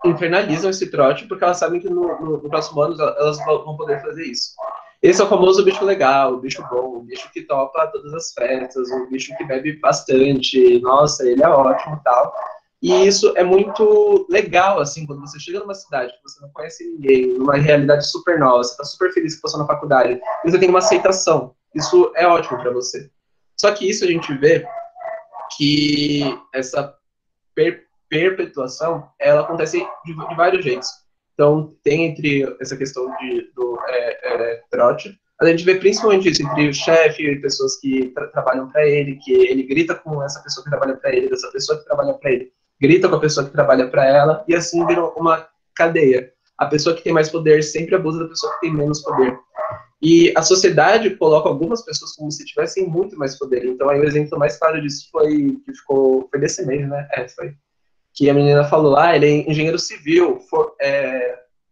internalizam esse trote, porque elas sabem que no próximo ano elas vão poder fazer isso. Esse é o famoso bicho legal, o bicho bom, o bicho que topa todas as festas, o bicho que bebe bastante, nossa, ele é ótimo e tal. E isso é muito legal, assim, quando você chega numa cidade que você não conhece ninguém, numa realidade super nova, você está super feliz que passou na faculdade, e você tem uma aceitação. Isso é ótimo para você. Só que isso a gente vê que essa perpetuação, ela acontece de vários jeitos. Então, tem entre essa questão do trote, a gente vê principalmente isso entre o chefe e pessoas que trabalham para ele, que ele grita com essa pessoa que trabalha para ele, dessa pessoa que trabalha para ele, grita com a pessoa que trabalha para ela, e assim vira uma cadeia. A pessoa que tem mais poder sempre abusa da pessoa que tem menos poder. E a sociedade coloca algumas pessoas como se tivessem muito mais poder. Então, aí o exemplo mais claro disso foi desse mês, né? Foi. Que a menina falou, ele é engenheiro civil,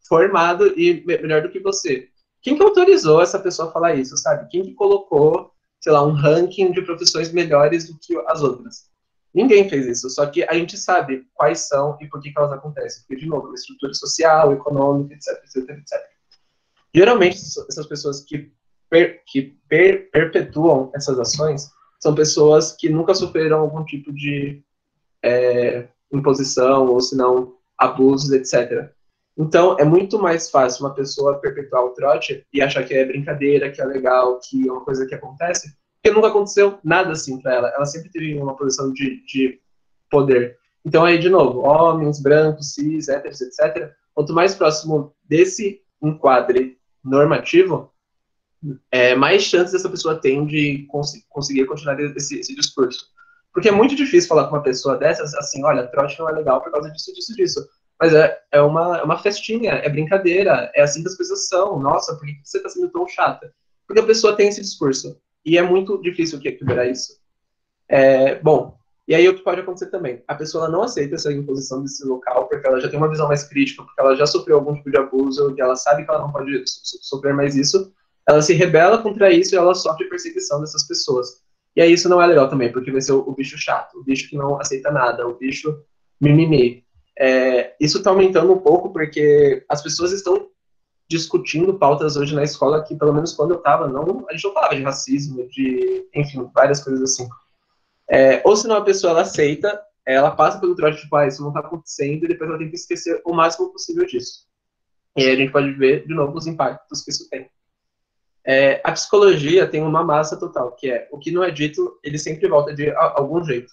formado e melhor do que você. Quem que autorizou essa pessoa a falar isso, sabe? Quem que colocou, sei lá, um ranking de profissões melhores do que as outras? Ninguém fez isso, só que a gente sabe quais são e por que elas acontecem. Porque, de novo, uma estrutura social, econômica, etc. Geralmente, essas pessoas que perpetuam essas ações são pessoas que nunca sofreram algum tipo de imposição, ou se não, abusos, etc. Então, é muito mais fácil uma pessoa perpetuar o trote e achar que é brincadeira, que é legal, que é uma coisa que acontece, porque nunca aconteceu nada assim para ela. Ela sempre teve uma posição de poder. Então, aí, de novo, homens, brancos, cis, héteros, etc. Quanto mais próximo desse enquadre normativo, mais chances essa pessoa tem de conseguir continuar esse discurso. Porque é muito difícil falar com uma pessoa dessas, assim, olha, trote não é legal por causa disso. Mas é uma festinha, é brincadeira, é assim que as coisas são. Nossa, por que você está sendo tão chata? Porque a pessoa tem esse discurso. E é muito difícil quebrar isso. Bom, e aí o que pode acontecer também? A pessoa não aceita essa imposição desse local, porque ela já tem uma visão mais crítica, porque ela já sofreu algum tipo de abuso, e ela sabe que ela não pode sofrer mais isso. Ela se rebela contra isso e ela sofre perseguição dessas pessoas. E aí isso não é legal também, porque vai ser o bicho chato, o bicho que não aceita nada, o bicho mimimi. Isso está aumentando um pouco porque as pessoas estão discutindo pautas hoje na escola que, pelo menos quando eu estava, a gente não falava de racismo, enfim, várias coisas assim. Ou senão a pessoa ela aceita, ela passa pelo trote, tipo, isso não está acontecendo, e depois ela tem que esquecer o máximo possível disso. E aí a gente pode ver, de novo, os impactos que isso tem. A psicologia tem uma massa total, que o que não é dito, ele sempre volta de algum jeito.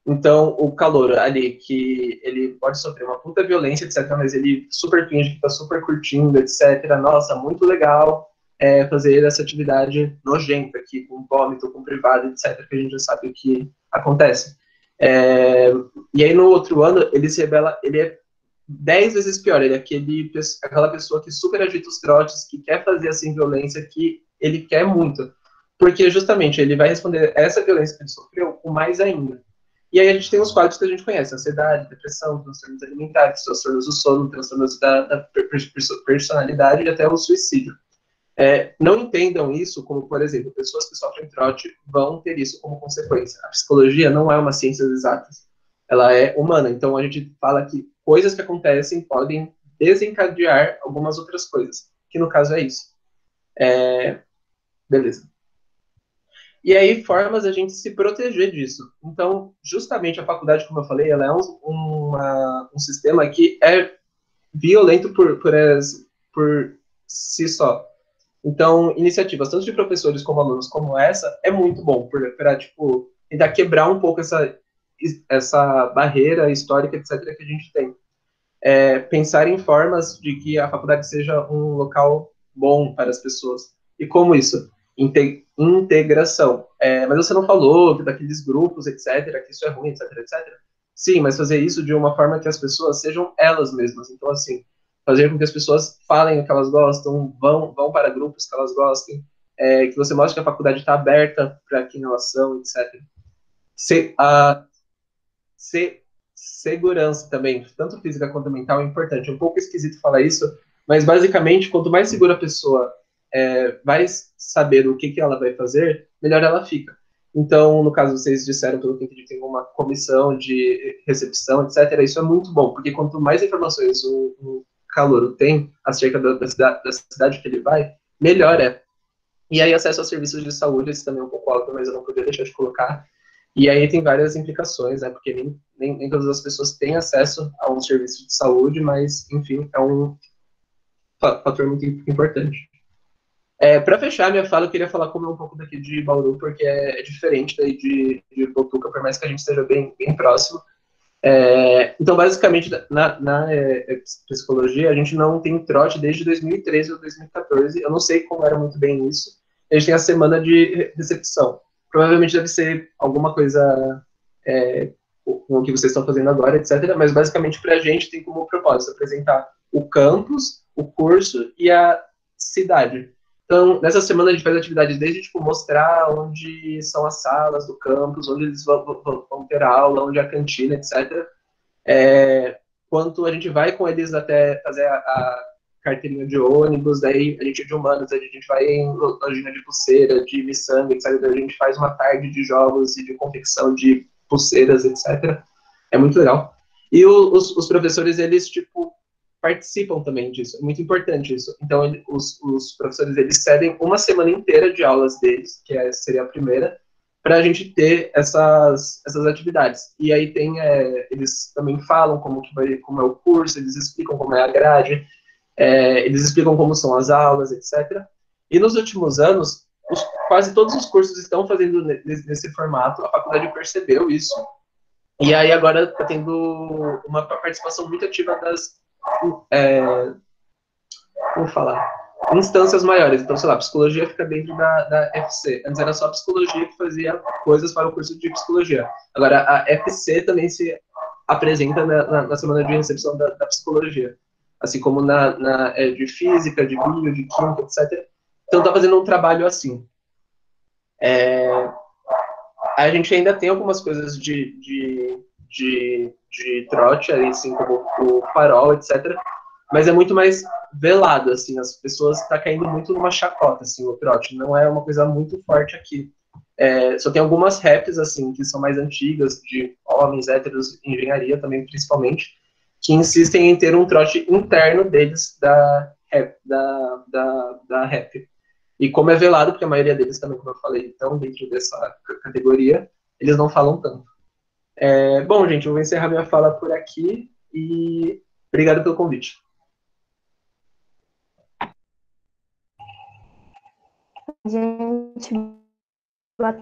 Então, o calouro ali, que ele pode sofrer uma puta violência, etc., mas ele super finge que tá super curtindo, etc., nossa, muito legal fazer essa atividade nojenta aqui, com vômito, com privado, etc., que a gente já sabe o que acontece. E aí, no outro ano, ele se rebela, ele é 10 vezes pior, ele é aquela pessoa que super agita os trotes, que quer fazer assim violência, que ele quer muito, porque justamente ele vai responder essa violência que ele sofreu com mais ainda. E aí a gente tem os quadros que a gente conhece, ansiedade, depressão, transtornos alimentares, transtornos do sono, transtornos da personalidade e até o suicídio. Não entendam isso como, por exemplo, pessoas que sofrem trote vão ter isso como consequência. A psicologia não é uma ciência exatas, ela é humana, então a gente fala que coisas que acontecem podem desencadear algumas outras coisas, que no caso é isso. Beleza. E aí, formas a gente se proteger disso. Então, justamente a faculdade, como eu falei, ela é um sistema que é violento por si só. Então, iniciativas, tanto de professores como alunos, como essa, é muito bom para tipo, tentar quebrar um pouco essa barreira histórica, etc., que a gente tem. Pensar em formas de que a faculdade seja um local bom para as pessoas. E como isso? Integração. Mas você não falou daqueles grupos, etc., que isso é ruim, etc., etc. Sim, mas fazer isso de uma forma que as pessoas sejam elas mesmas. Então, assim, fazer com que as pessoas falem o que elas gostam, vão para grupos que elas gostem, que você mostre que a faculdade está aberta para quem elas são, etc. Segurança também, tanto física quanto mental, é importante. É um pouco esquisito falar isso, mas basicamente, quanto mais segura a pessoa vai saber o que ela vai fazer, melhor ela fica. Então, no caso, vocês disseram, pelo que eu entendi, tem uma comissão de recepção, etc. Isso é muito bom, porque quanto mais informações o calouro tem acerca da cidade que ele vai, melhor é. E aí, acesso aos serviços de saúde, esse também é um pouco óbvio, mas eu não poderia deixar de colocar. E aí tem várias implicações, né, porque nem todas as pessoas têm acesso a um serviço de saúde, mas, enfim, é um fator muito importante. Para fechar minha fala, eu queria falar como é um pouco daqui de Bauru, porque é diferente daí de Botuca, por mais que a gente esteja bem próximo. Então, basicamente, na psicologia, a gente não tem trote desde 2013 ou 2014. Eu não sei como era muito bem isso. A gente tem a semana de recepção. Provavelmente deve ser alguma coisa com o que vocês estão fazendo agora, etc. Mas, basicamente, para a gente tem como propósito apresentar o campus, o curso e a cidade. Então, nessa semana a gente faz atividades desde, tipo, mostrar onde são as salas do campus, onde eles vão ter aula, onde é a cantina, etc. Quanto a gente vai com eles até fazer a carteirinha de ônibus, daí a gente é de humanos, a gente vai em lojinha de pulseira, de miçanga, etc. A gente faz uma tarde de jogos e de confecção de pulseiras, etc. É muito legal. E os professores, eles, tipo, participam também disso, é muito importante isso. Então, os professores, eles cedem uma semana inteira de aulas deles, que seria a primeira, para a gente ter essas atividades. E aí eles também falam como é o curso, eles explicam como é a grade, eles explicam como são as aulas, etc. E nos últimos anos, quase todos os cursos estão fazendo nesse formato, a faculdade percebeu isso, e aí agora está tendo uma participação muito ativa das como falar, instâncias maiores. Então, sei lá, psicologia fica dentro da FC. Antes era só a psicologia que fazia coisas para o curso de psicologia. Agora, a FC também se apresenta na semana de recepção da psicologia. Assim como de física, de bio, de química, etc. Então, está fazendo um trabalho assim. A gente ainda tem algumas coisas de trote, assim como o farol, etc. Mas é muito mais velado, assim, as pessoas estão caindo muito numa chacota, assim, o trote, não é uma coisa muito forte aqui. Só tem algumas raps, assim, que são mais antigas, de homens héteros, engenharia também, principalmente, que insistem em ter um trote interno deles da rap. E como é velado, porque a maioria deles também, como eu falei, estão dentro dessa categoria, eles não falam tanto. Bom, gente, eu vou encerrar minha fala por aqui e obrigado pelo convite. Gente, boa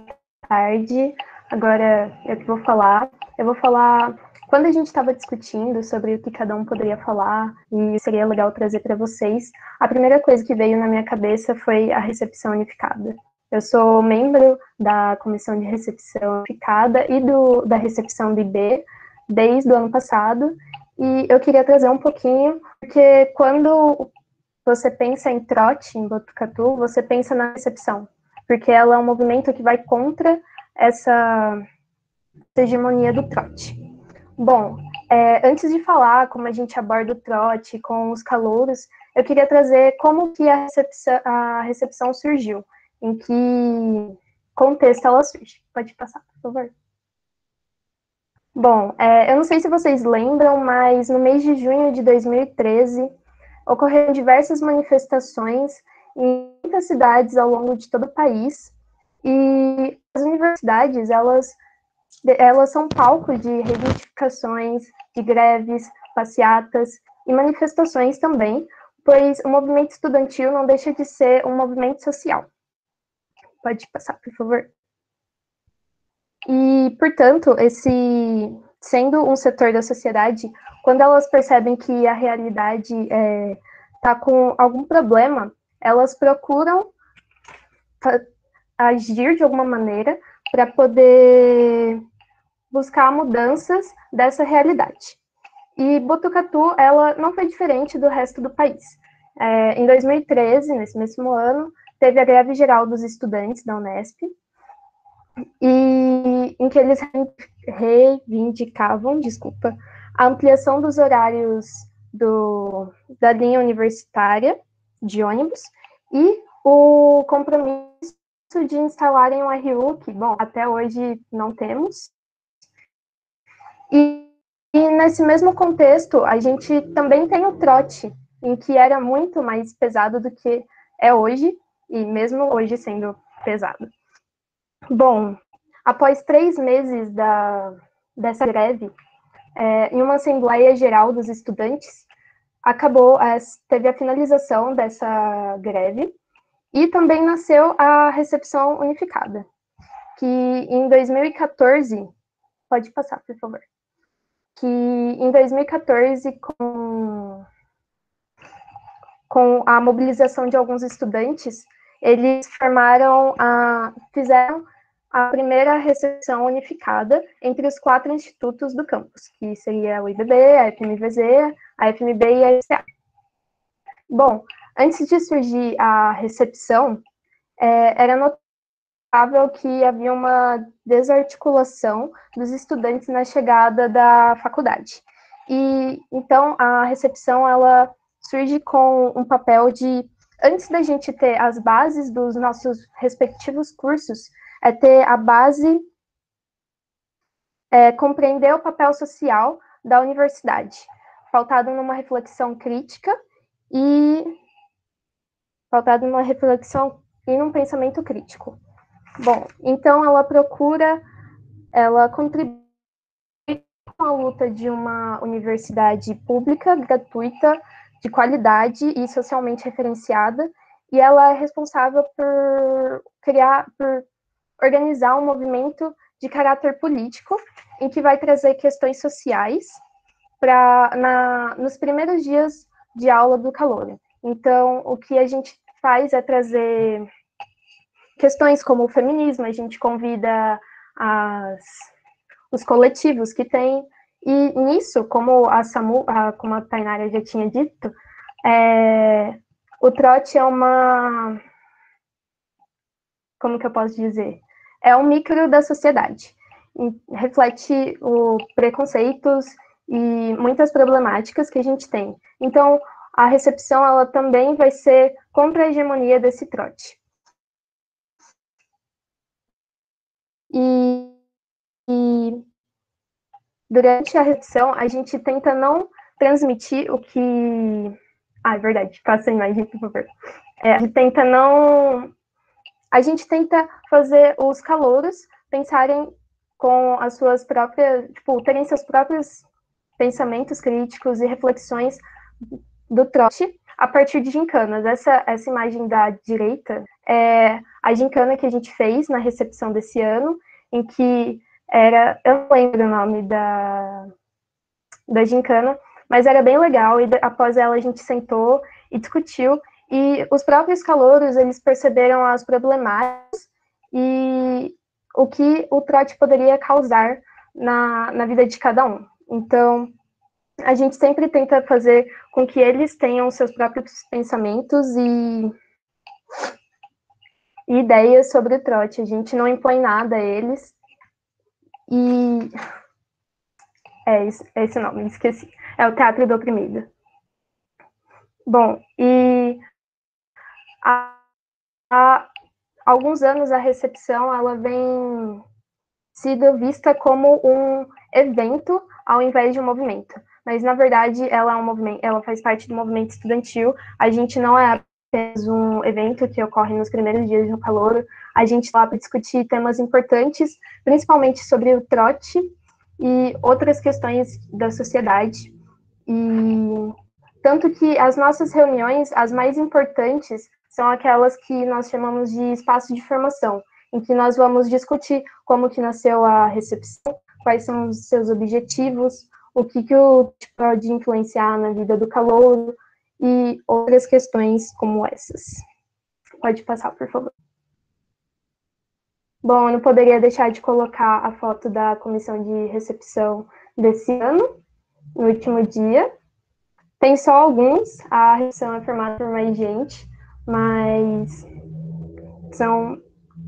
tarde. Agora eu que vou falar. Eu vou falar quando a gente estava discutindo sobre o que cada um poderia falar e seria legal trazer para vocês. A primeira coisa que veio na minha cabeça foi a recepção unificada. Eu sou membro da comissão de recepção unificada e da recepção do IB desde o ano passado, e eu queria trazer um pouquinho, porque quando você pensa em trote, em Botucatu, você pensa na recepção, porque ela é um movimento que vai contra essa hegemonia do trote. Bom, antes de falar como a gente aborda o trote com os calouros, eu queria trazer como que a recepção surgiu, em que contexto ela surge. Pode passar, por favor. Bom, eu não sei se vocês lembram, mas no mês de junho de 2013, ocorreram diversas manifestações em muitas cidades ao longo de todo o país, e as universidades, elas são palco de reivindicações, de greves, passeatas e manifestações também, pois o movimento estudantil não deixa de ser um movimento social. Pode passar, por favor. E, portanto, sendo um setor da sociedade, quando elas percebem que a realidade está com algum problema, elas procuram agir de alguma maneira para poder buscar mudanças dessa realidade. E Botucatu, ela não foi diferente do resto do país. Em 2013, nesse mesmo ano, teve a greve geral dos estudantes da Unesp, e em que eles reivindicavam, a ampliação dos horários da linha universitária de ônibus e o compromisso de instalarem um RU, que, bom, até hoje não temos. E nesse mesmo contexto, a gente também tem o trote, em que era muito mais pesado do que é hoje, e mesmo hoje sendo pesado. Bom, após 3 meses dessa greve, em uma Assembleia Geral dos Estudantes, teve a finalização dessa greve, e também nasceu a Recepção Unificada, que em 2014, pode passar, por favor, que em 2014, com a mobilização de alguns estudantes, eles fizeram a primeira recepção unificada entre os 4 institutos do campus, que seria o IBB, a FMVZ, a FMB e a FCA. Bom, antes de surgir a recepção, era notável que havia uma desarticulação dos estudantes na chegada da faculdade. E, então, a recepção, ela surge com um papel de, antes da gente ter as bases dos nossos respectivos cursos, ter a base, compreender o papel social da universidade, pautado numa reflexão crítica e num pensamento crítico. Bom, então ela contribui com a luta de uma universidade pública, gratuita, de qualidade e socialmente referenciada, e ela é responsável por organizar um movimento de caráter político, em que vai trazer questões sociais nos primeiros dias de aula do calouro. Então, o que a gente faz é trazer questões como o feminismo, a gente convida os coletivos que tem, e nisso, como como a Tainara já tinha dito, o trote é como que eu posso dizer? É um micro da sociedade. Reflete os preconceitos e muitas problemáticas que a gente tem. Então, a recepção, ela também vai ser contra a hegemonia desse trote. E durante a recepção, a gente tenta não transmitir o que... é verdade, passa a imagem, por favor. A gente tenta fazer os calouros pensarem com as suas próprias... terem seus próprios pensamentos críticos e reflexões do trote a partir de gincanas. Essa imagem da direita é a gincana que a gente fez na recepção desse ano, em que eu não lembro o nome da gincana, mas era bem legal, e após ela a gente sentou e discutiu, e os próprios calouros, eles perceberam as problemáticas e o que o trote poderia causar na vida de cada um. Então, a gente sempre tenta fazer com que eles tenham seus próprios pensamentos e ideias sobre o trote. A gente não impõe nada a eles. E é esse nome, esqueci. É o Teatro do Oprimido. Bom, e há alguns anos a recepção, ela vem sido vista como um evento ao invés de um movimento. Mas, na verdade, ela é um movimento, ela faz parte do movimento estudantil. A gente não é apenas um evento que ocorre nos primeiros dias do calouro. A gente está lá para discutir temas importantes, principalmente sobre o trote e outras questões da sociedade. E tanto que as nossas reuniões, as mais importantes, são aquelas que nós chamamos de espaço de formação, em que nós vamos discutir como que nasceu a recepção, quais são os seus objetivos, o que o pode influenciar na vida do calouro e outras questões como essas. Pode passar, por favor. Bom, eu não poderia deixar de colocar a foto da comissão de recepção desse ano, no último dia. Tem só alguns, a recepção é formada por mais gente, mas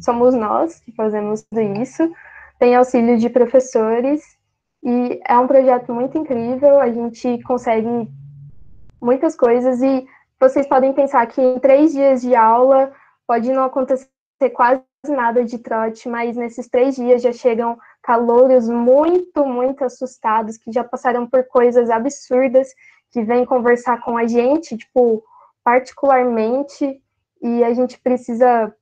somos nós que fazemos tudo isso. Tem auxílio de professores, e é um projeto muito incrível, a gente consegue muitas coisas, e vocês podem pensar que em 3 dias de aula pode não acontecer quase nada de trote, mas nesses 3 dias já chegam calouros muito, muito assustados, que já passaram por coisas absurdas, que vêm conversar com a gente, particularmente, e a gente precisa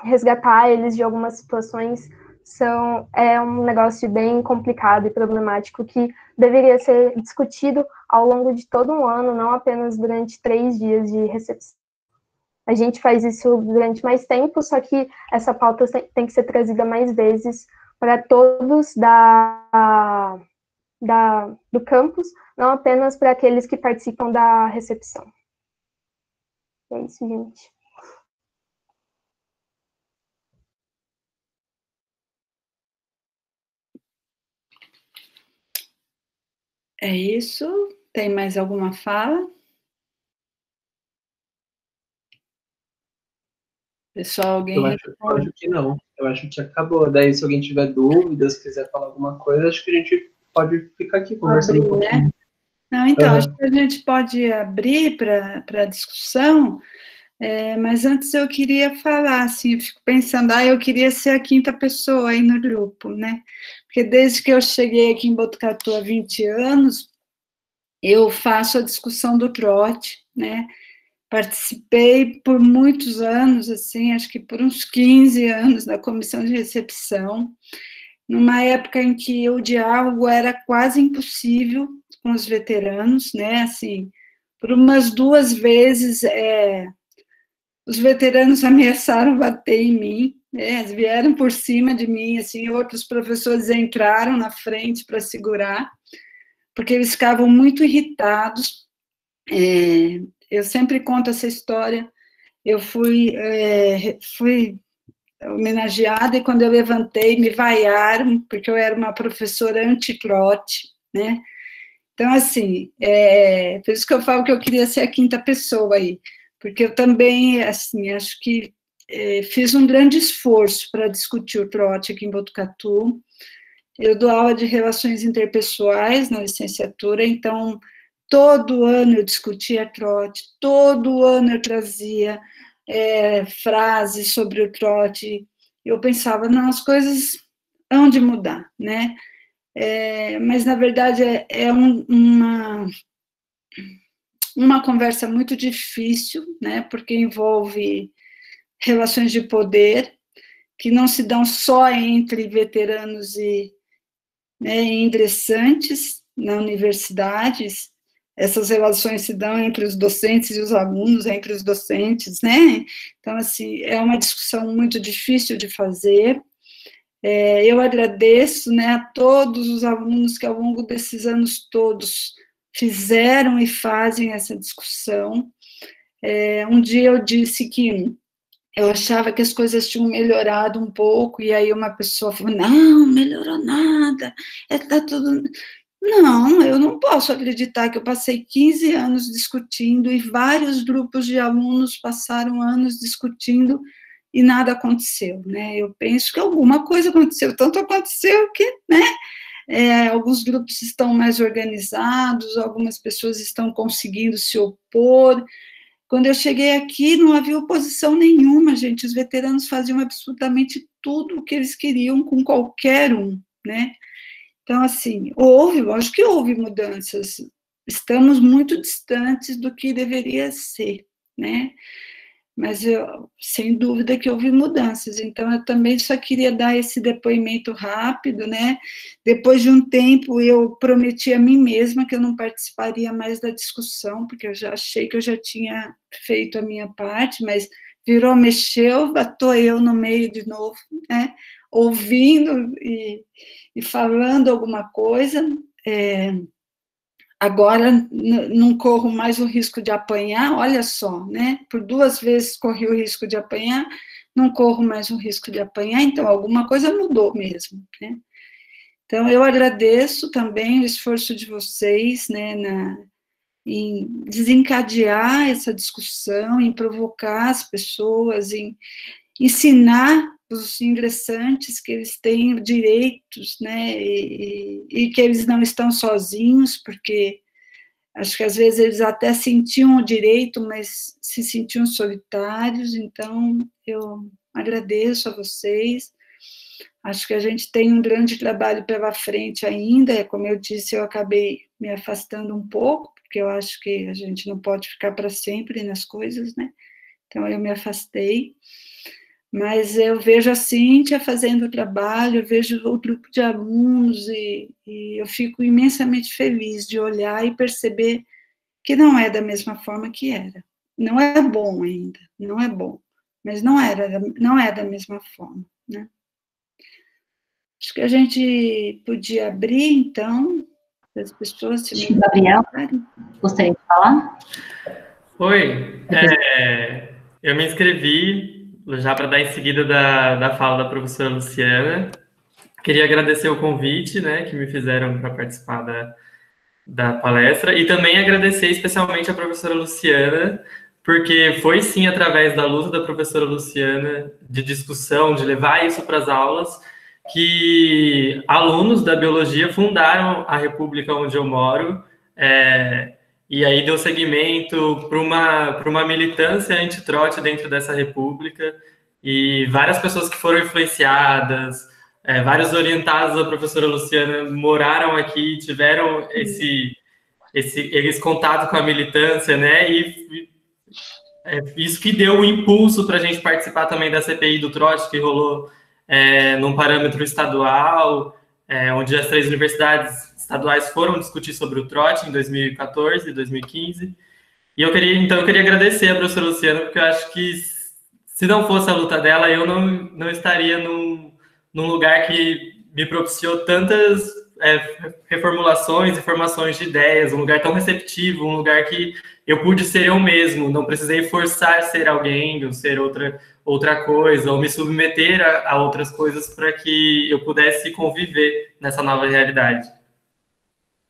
resgatar eles de algumas situações é um negócio bem complicado e problemático que deveria ser discutido ao longo de todo um ano, não apenas durante 3 dias de recepção. A gente faz isso durante mais tempo, só que essa pauta tem que ser trazida mais vezes para todos do campus, não apenas para aqueles que participam da recepção. É isso, gente. É isso. Tem mais alguma fala? Pessoal, alguém... Eu acho que não. Eu acho que acabou. Daí, se alguém tiver dúvidas, quiser falar alguma coisa, acho que a gente pode ficar aqui conversando um pouquinho. Né? Não, então, acho que a gente pode abrir para discussão, mas antes eu queria falar, assim, eu fico pensando, eu queria ser a 5ª pessoa aí no grupo, né? Porque desde que eu cheguei aqui em Botucatu há 20 anos, eu faço a discussão do trote, né? Participei por muitos anos, assim, acho que por uns 15 anos na comissão de recepção, numa época em que o diálogo era quase impossível com os veteranos, né, assim, por umas 2 vezes, os veteranos ameaçaram bater em mim, né, eles vieram por cima de mim, assim, outros professores entraram na frente para segurar, porque eles ficavam muito irritados. Eu sempre conto essa história. Eu fui homenageada e quando eu levantei, me vaiaram, porque eu era uma professora anti-trote, né? Então, assim, por isso que eu falo que eu queria ser a 5ª pessoa aí, porque eu também, assim, acho que fiz um grande esforço para discutir o trote aqui em Botucatu. Eu dou aula de relações interpessoais na licenciatura, então, todo ano eu discutia trote, todo ano eu trazia frases sobre o trote. Eu pensava, não, as coisas hão de mudar, né? Mas, na verdade, é uma conversa muito difícil, né? Porque envolve relações de poder que não se dão só entre veteranos e ingressantes na universidade. Essas relações se dão entre os docentes e os alunos, entre os docentes, né? Então, assim, é uma discussão muito difícil de fazer. Eu agradeço, né, a todos os alunos que, ao longo desses anos todos, fizeram e fazem essa discussão. Um dia eu disse que eu achava que as coisas tinham melhorado um pouco, e aí uma pessoa falou, não, melhorou nada, tá tudo... Não, eu não posso acreditar que eu passei 15 anos discutindo, e vários grupos de alunos passaram anos discutindo, e nada aconteceu, né? Eu penso que alguma coisa aconteceu, tanto aconteceu que, né, alguns grupos estão mais organizados, algumas pessoas estão conseguindo se opor. Quando eu cheguei aqui, não havia oposição nenhuma, gente, os veteranos faziam absolutamente tudo o que eles queriam com qualquer um, né? Então, assim, lógico que houve mudanças, estamos muito distantes do que deveria ser, né? Mas, sem dúvida que houve mudanças, então eu também só queria dar esse depoimento rápido, né? Depois de um tempo, eu prometi a mim mesma que eu não participaria mais da discussão, porque eu já achei que eu já tinha feito a minha parte, mas virou, mexeu, estou eu no meio de novo, né? Ouvindo e falando alguma coisa. Agora não corro mais o risco de apanhar, olha só, né? Por 2 vezes corri o risco de apanhar, não corro mais o risco de apanhar, então alguma coisa mudou mesmo, né? Então, eu agradeço também o esforço de vocês, né, em desencadear essa discussão, em provocar as pessoas, em ensinar os ingressantes que eles têm direitos, né, e que eles não estão sozinhos, porque acho que às vezes eles até sentiam o direito, mas se sentiam solitários. Então, eu agradeço a vocês. Acho que a gente tem um grande trabalho pela frente ainda. Como eu disse, eu acabei me afastando um pouco, porque eu acho que a gente não pode ficar para sempre nas coisas, né? Então, eu me afastei. Mas eu vejo a Cíntia fazendo o trabalho, eu vejo o grupo de alunos e eu fico imensamente feliz de olhar e perceber que não é da mesma forma que era. Não é bom ainda, não é bom, mas não é da mesma forma, né? Acho que a gente podia abrir, então, para as pessoas se Gabriel, gostaria de falar? Oi, eu me inscrevi já para dar em seguida da fala da professora Luciana. Queria agradecer o convite, né, que me fizeram para participar da palestra e também agradecer especialmente a professora Luciana, porque foi sim através da luta da professora Luciana, de discussão, de levar isso para as aulas, que alunos da biologia fundaram a república onde eu moro, e aí deu seguimento para uma militância anti-trote dentro dessa república, e várias pessoas que foram influenciadas, vários orientados da professora Luciana moraram aqui, tiveram esse contato com a militância, né? E isso que deu o impulso para a gente participar também da CPI do trote, que rolou num parâmetro estadual, onde as 3 universidades estaduais foram discutir sobre o trote em 2014 e 2015. E eu queria agradecer a professora Luciana, porque eu acho que se não fosse a luta dela, eu não estaria num lugar que me propiciou tantas reformulações e formações de ideias, um lugar tão receptivo, um lugar que eu pude ser eu mesmo, não precisei forçar ser alguém, ou ser outra coisa, ou me submeter a outras coisas para que eu pudesse conviver nessa nova realidade.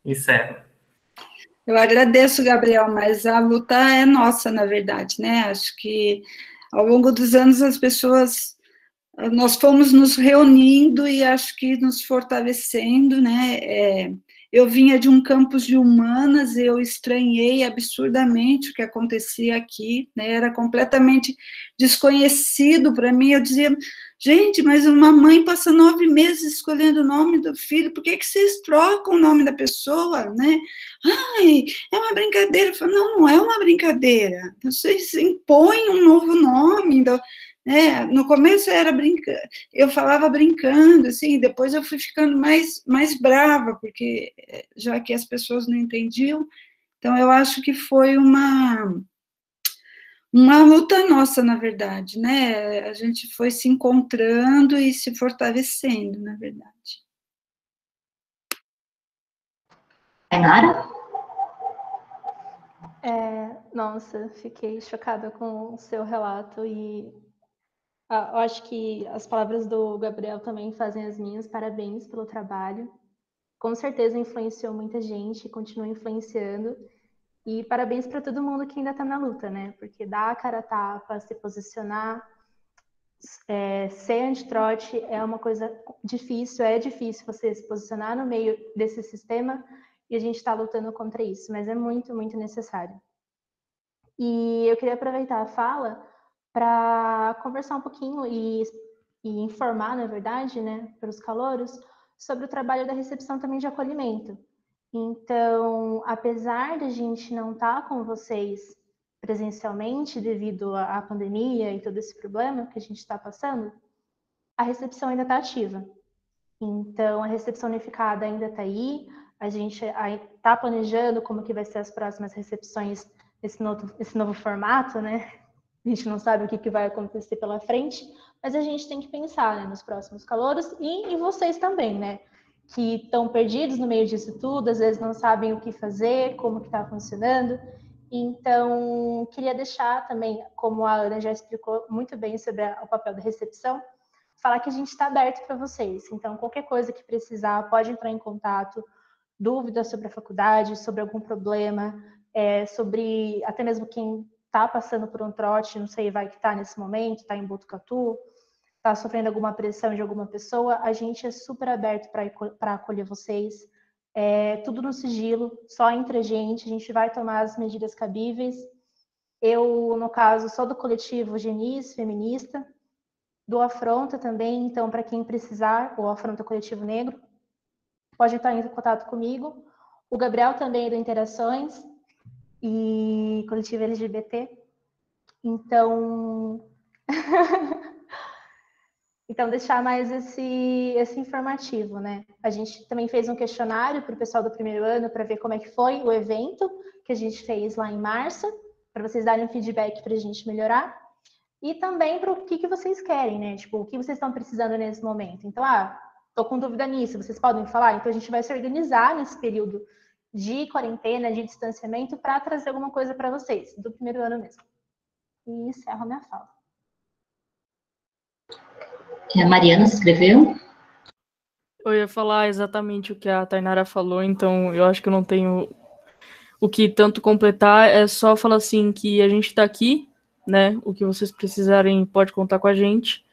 Encerro. Eu agradeço, Gabriel, mas a luta é nossa, na verdade, né? Acho que ao longo dos anos as pessoas, nós fomos nos reunindo e acho que nos fortalecendo, né? Eu vinha de um campus de humanas, eu estranhei absurdamente o que acontecia aqui, né? Era completamente desconhecido para mim. Eu dizia, gente, mas uma mãe passa 9 meses escolhendo o nome do filho, por que vocês trocam o nome da pessoa, né? Ai, é uma brincadeira. Eu falo, não é uma brincadeira, vocês impõem um novo nome, no começo eu falava brincando, assim, depois eu fui ficando mais brava, porque já que as pessoas não entendiam, então eu acho que foi uma luta nossa, na verdade, né? A gente foi se encontrando e se fortalecendo, na verdade. Ainara? Nossa, fiquei chocada com o seu relato e eu acho que as palavras do Gabriel também fazem as minhas. Parabéns pelo trabalho. Com certeza influenciou muita gente, continua influenciando. E parabéns para todo mundo que ainda está na luta, né? Porque dar a cara a tapa, se posicionar, ser anti-trote é uma coisa difícil. É difícil você se posicionar no meio desse sistema e a gente está lutando contra isso, mas é muito, muito necessário. E eu queria aproveitar a fala para conversar um pouquinho e informar, na verdade, né, para os calouros, sobre o trabalho da recepção também de acolhimento. Então, apesar de a gente não estar com vocês presencialmente devido à pandemia e todo esse problema que a gente está passando, a recepção ainda está ativa. Então, a recepção unificada ainda está aí, a gente está planejando como que vai ser as próximas recepções esse novo formato, né? A gente não sabe o que vai acontecer pela frente, mas a gente tem que pensar, né, nos próximos calouros e em vocês também, né? Que estão perdidos no meio disso tudo, às vezes não sabem o que fazer, como que está funcionando. Então, queria deixar também, como a Ana já explicou muito bem sobre o papel da recepção, falar que a gente está aberto para vocês. Então, qualquer coisa que precisar, pode entrar em contato, dúvidas sobre a faculdade, sobre algum problema, sobre até mesmo quem está passando por um trote, não sei, vai que está nesse momento, está em Botucatu, está sofrendo alguma pressão de alguma pessoa, a gente é super aberto para acolher vocês. Tudo no sigilo, só entre a gente vai tomar as medidas cabíveis. Eu, no caso, sou do coletivo Genis Feminista, do Afronta também, então, para quem precisar, o Afronta Coletivo Negro, pode entrar em contato comigo. O Gabriel também é do Interações e coletivo LGBT. Então, Então, deixar mais esse informativo, né? A gente também fez um questionário para o pessoal do primeiro ano para ver como é que foi o evento que a gente fez lá em março, para vocês darem um feedback para a gente melhorar. E também para o que vocês querem, né? Tipo, o que vocês estão precisando nesse momento. Então, tô com dúvida nisso, vocês podem falar? Então, a gente vai se organizar nesse período de quarentena, de distanciamento, para trazer alguma coisa para vocês, do primeiro ano mesmo. E encerro a minha fala. A Mariana se inscreveu? Eu ia falar exatamente o que a Tainara falou, então eu acho que eu não tenho o que tanto completar, é só falar assim que a gente tá aqui, né? O que vocês precisarem pode contar com a gente.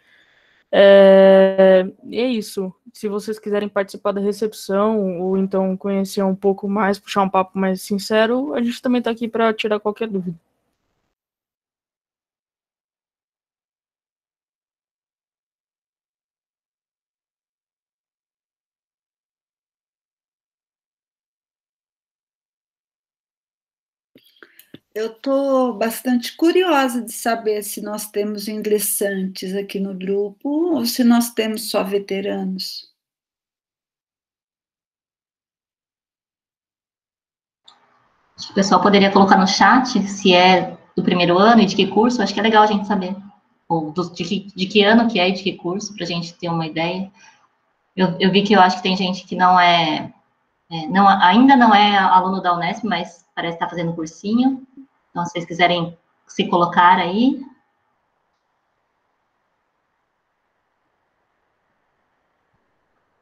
E é isso. Se vocês quiserem participar da recepção ou então conhecer um pouco mais, puxar um papo mais sincero, a gente também tá aqui para tirar qualquer dúvida. Eu estou bastante curiosa de saber se nós temos ingressantes aqui no grupo ou se nós temos só veteranos. Acho que o pessoal poderia colocar no chat se é do primeiro ano e de que curso. Acho que é legal a gente saber. Ou de que ano que é e de que curso, para a gente ter uma ideia. Eu vi que eu acho que tem gente que não ainda não é aluno da Unesp, mas parece estar fazendo cursinho. Então, se vocês quiserem se colocar aí.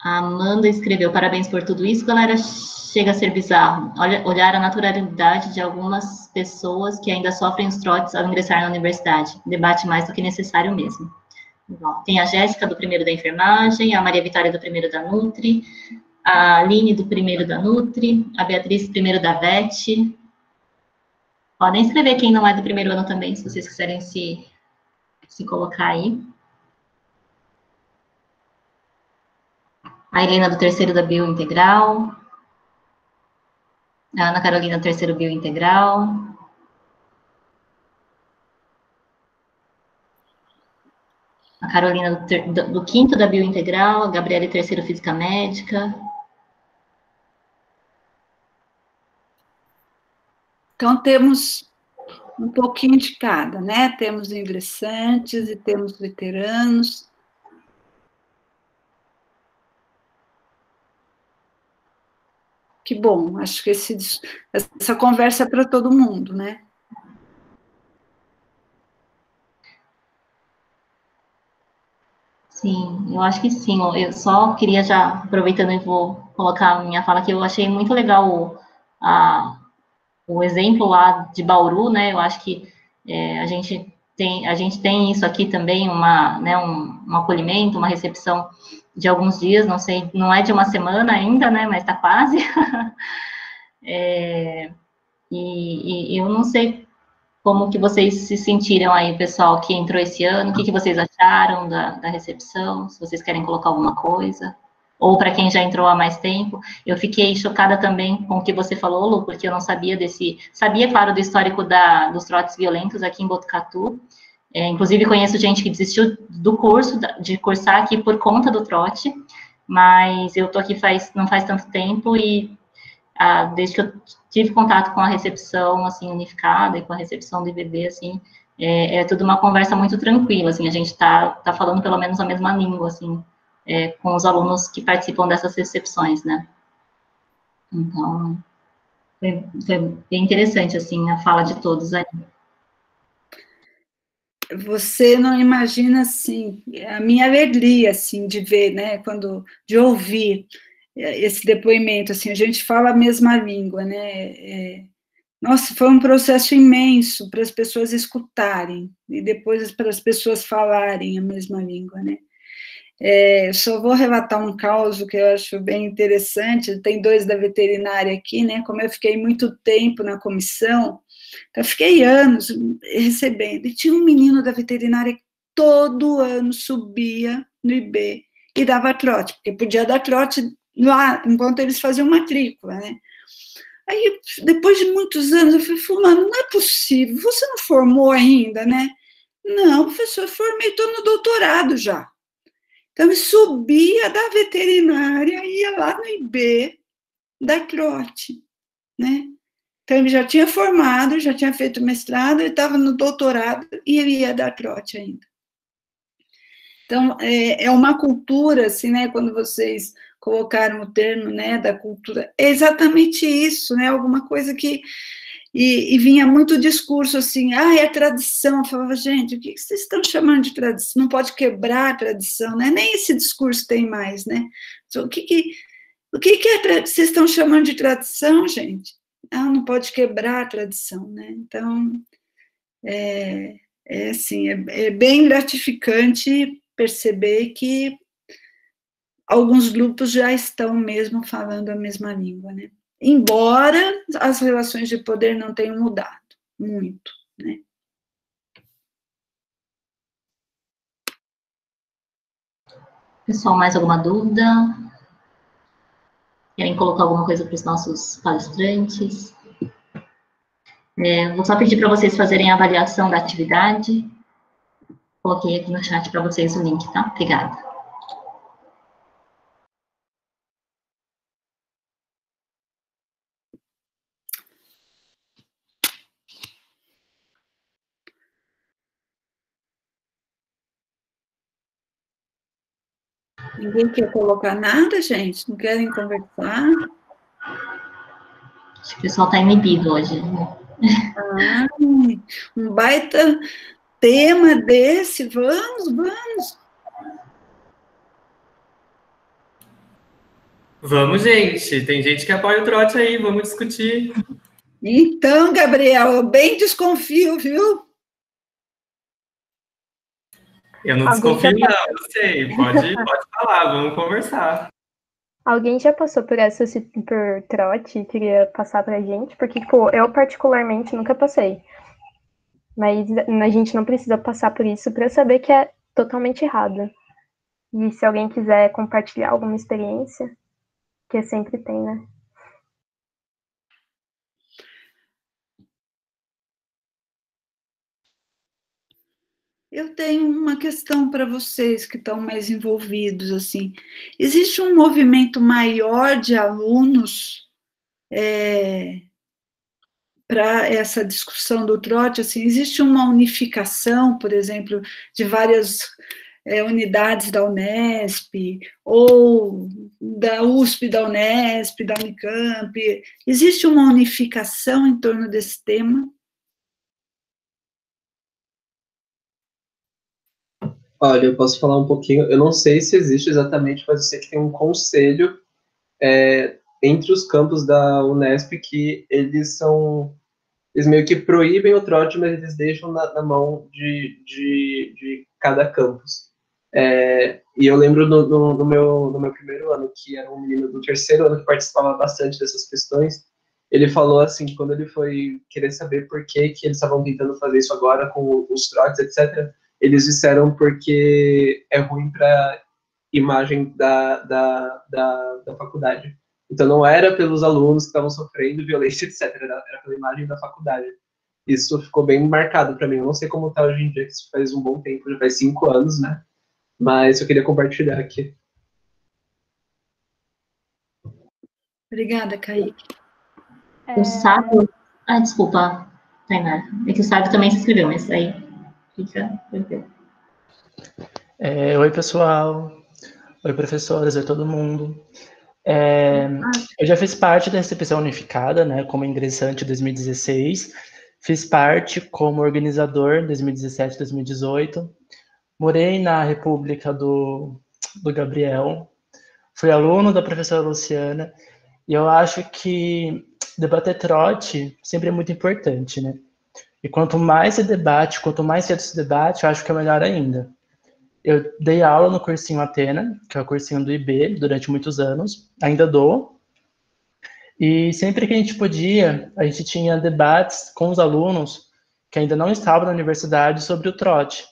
A Amanda escreveu, parabéns por tudo isso, galera, chega a ser bizarro. Olhar a naturalidade de algumas pessoas que ainda sofrem os trotes ao ingressar na universidade. Debate mais do que necessário mesmo. Bom, tem a Jéssica, do primeiro da enfermagem, a Maria Vitória, do primeiro da Nutri, a Aline, do primeiro da Nutri, a Beatriz, do primeiro da VET. Podem escrever quem não é do primeiro ano também, se vocês quiserem se colocar aí. A Helena, do terceiro da Bio Integral. A Ana Carolina, do terceiro Bio Integral. A Carolina, do quinto da Bio Integral. A Gabriela, do terceiro Física Médica. Então, temos um pouquinho de cada, né? Temos ingressantes e temos veteranos. Que bom, acho que essa conversa é para todo mundo, né? Sim, eu acho que sim. Eu só queria já, aproveitando e vou colocar a minha fala, que eu achei muito legal o exemplo lá de Bauru, né? Eu acho que a gente tem isso aqui também, um acolhimento, uma recepção de alguns dias, não sei, não é de uma semana ainda, né? Mas está quase. E eu não sei como que vocês se sentiram aí, pessoal, que entrou esse ano, o que vocês acharam da recepção, se vocês querem colocar alguma coisa, ou para quem já entrou há mais tempo. Eu fiquei chocada também com o que você falou, Lu, porque eu não sabia sabia, claro, do histórico dos trotes violentos aqui em Botucatu, inclusive conheço gente que desistiu do curso, de cursar aqui por conta do trote, mas eu tô aqui não faz tanto tempo e desde que eu tive contato com a recepção, assim, unificada e com a recepção do IBB, assim, é tudo uma conversa muito tranquila, assim, a gente tá falando pelo menos a mesma língua, assim, com os alunos que participam dessas recepções, né? Então, foi bem interessante, assim, a fala de todos aí. Você não imagina, assim, a minha alegria, assim, de ver, né, de ouvir esse depoimento, assim, a gente fala a mesma língua, né, nossa, foi um processo imenso para as pessoas escutarem, e depois para as pessoas falarem a mesma língua, né. Eu só vou relatar um caso que eu acho bem interessante, tem 2 da veterinária aqui, né, como eu fiquei muito tempo na comissão, então, eu fiquei anos recebendo, e tinha um menino da veterinária que todo ano subia no IB e dava trote, porque podia dar trote lá, enquanto eles faziam matrícula, né? Aí, depois de muitos anos, eu falei, fulano, não é possível, você não formou ainda, né? Não, professor, formei, estou no doutorado já. Então, ele subia da veterinária e ia lá no IB dar trote, né? Então, ele já tinha formado, já tinha feito mestrado, ele estava no doutorado e ele ia dar trote ainda. Então, é uma cultura, assim, né? Quando vocês colocaram o termo, né, da cultura, é exatamente isso, né? Alguma coisa que... E vinha muito discurso assim, é tradição. Eu falava, gente, o que vocês estão chamando de tradição? Não pode quebrar a tradição, né? Nem esse discurso tem mais, né? O que vocês estão chamando de tradição, gente? Não pode quebrar a tradição, né? Então, assim, é bem gratificante perceber que alguns grupos já estão mesmo falando a mesma língua, né? Embora as relações de poder não tenham mudado muito, né? Pessoal, mais alguma dúvida? Querem colocar alguma coisa para os nossos palestrantes? Vou só pedir para vocês fazerem a avaliação da atividade. Coloquei aqui no chat para vocês o link, tá? Obrigada. Ninguém quer colocar nada, gente? Não querem conversar? Acho que o pessoal está inibido hoje. Um baita tema desse. Vamos. Vamos, gente. Tem gente que apoia o trote aí, vamos discutir. Então, Gabriel, eu bem desconfio, viu? Eu não desconfio, não, eu sei. Pode falar, vamos conversar. Alguém já passou por por trote e queria passar pra gente? Porque, tipo, eu particularmente nunca passei. Mas a gente não precisa passar por isso para saber que é totalmente errado. E se alguém quiser compartilhar alguma experiência, que sempre tem, né? Eu tenho uma questão para vocês que estão mais envolvidos, assim. Existe um movimento maior de alunos para essa discussão do trote? Assim, existe uma unificação, por exemplo, de várias unidades da Unesp, ou da USP, da Unesp, da Unicamp? Existe uma unificação em torno desse tema? Olha, eu posso falar um pouquinho, eu não sei se existe exatamente, mas eu sei que tem um conselho entre os campos da Unesp que eles meio que proíbem o trote, mas eles deixam na mão de cada campus. E eu lembro no meu primeiro ano, que era um menino do terceiro ano que participava bastante dessas questões, ele falou assim, que quando ele foi querer saber por que eles estavam tentando fazer isso agora com os trotes, etc., eles disseram porque é ruim para a imagem da faculdade. Então, não era pelos alunos que estavam sofrendo violência, etc., era pela imagem da faculdade. Isso ficou bem marcado para mim. Eu não sei como está hoje em dia, que isso faz um bom tempo, já faz 5 anos, né? Mas eu queria compartilhar aqui. Obrigada, Kaique. O Sábio... desculpa, Tainá. É que o Sábio também se inscreveu, mas aí fica... Oi, pessoal. Oi, professoras, oi, todo mundo. Eu já fiz parte da recepção unificada, né, como ingressante em 2016. Fiz parte como organizador em 2017, 2018. Morei na República do Gabriel. Fui aluno da professora Luciana. E eu acho que debater trote sempre é muito importante, né? E quanto mais se debate, quanto mais cedo se debate, eu acho que é melhor ainda. Eu dei aula no cursinho Atena, que é o cursinho do IB, durante muitos anos. Ainda dou. E sempre que a gente podia, a gente tinha debates com os alunos que ainda não estavam na universidade sobre o trote,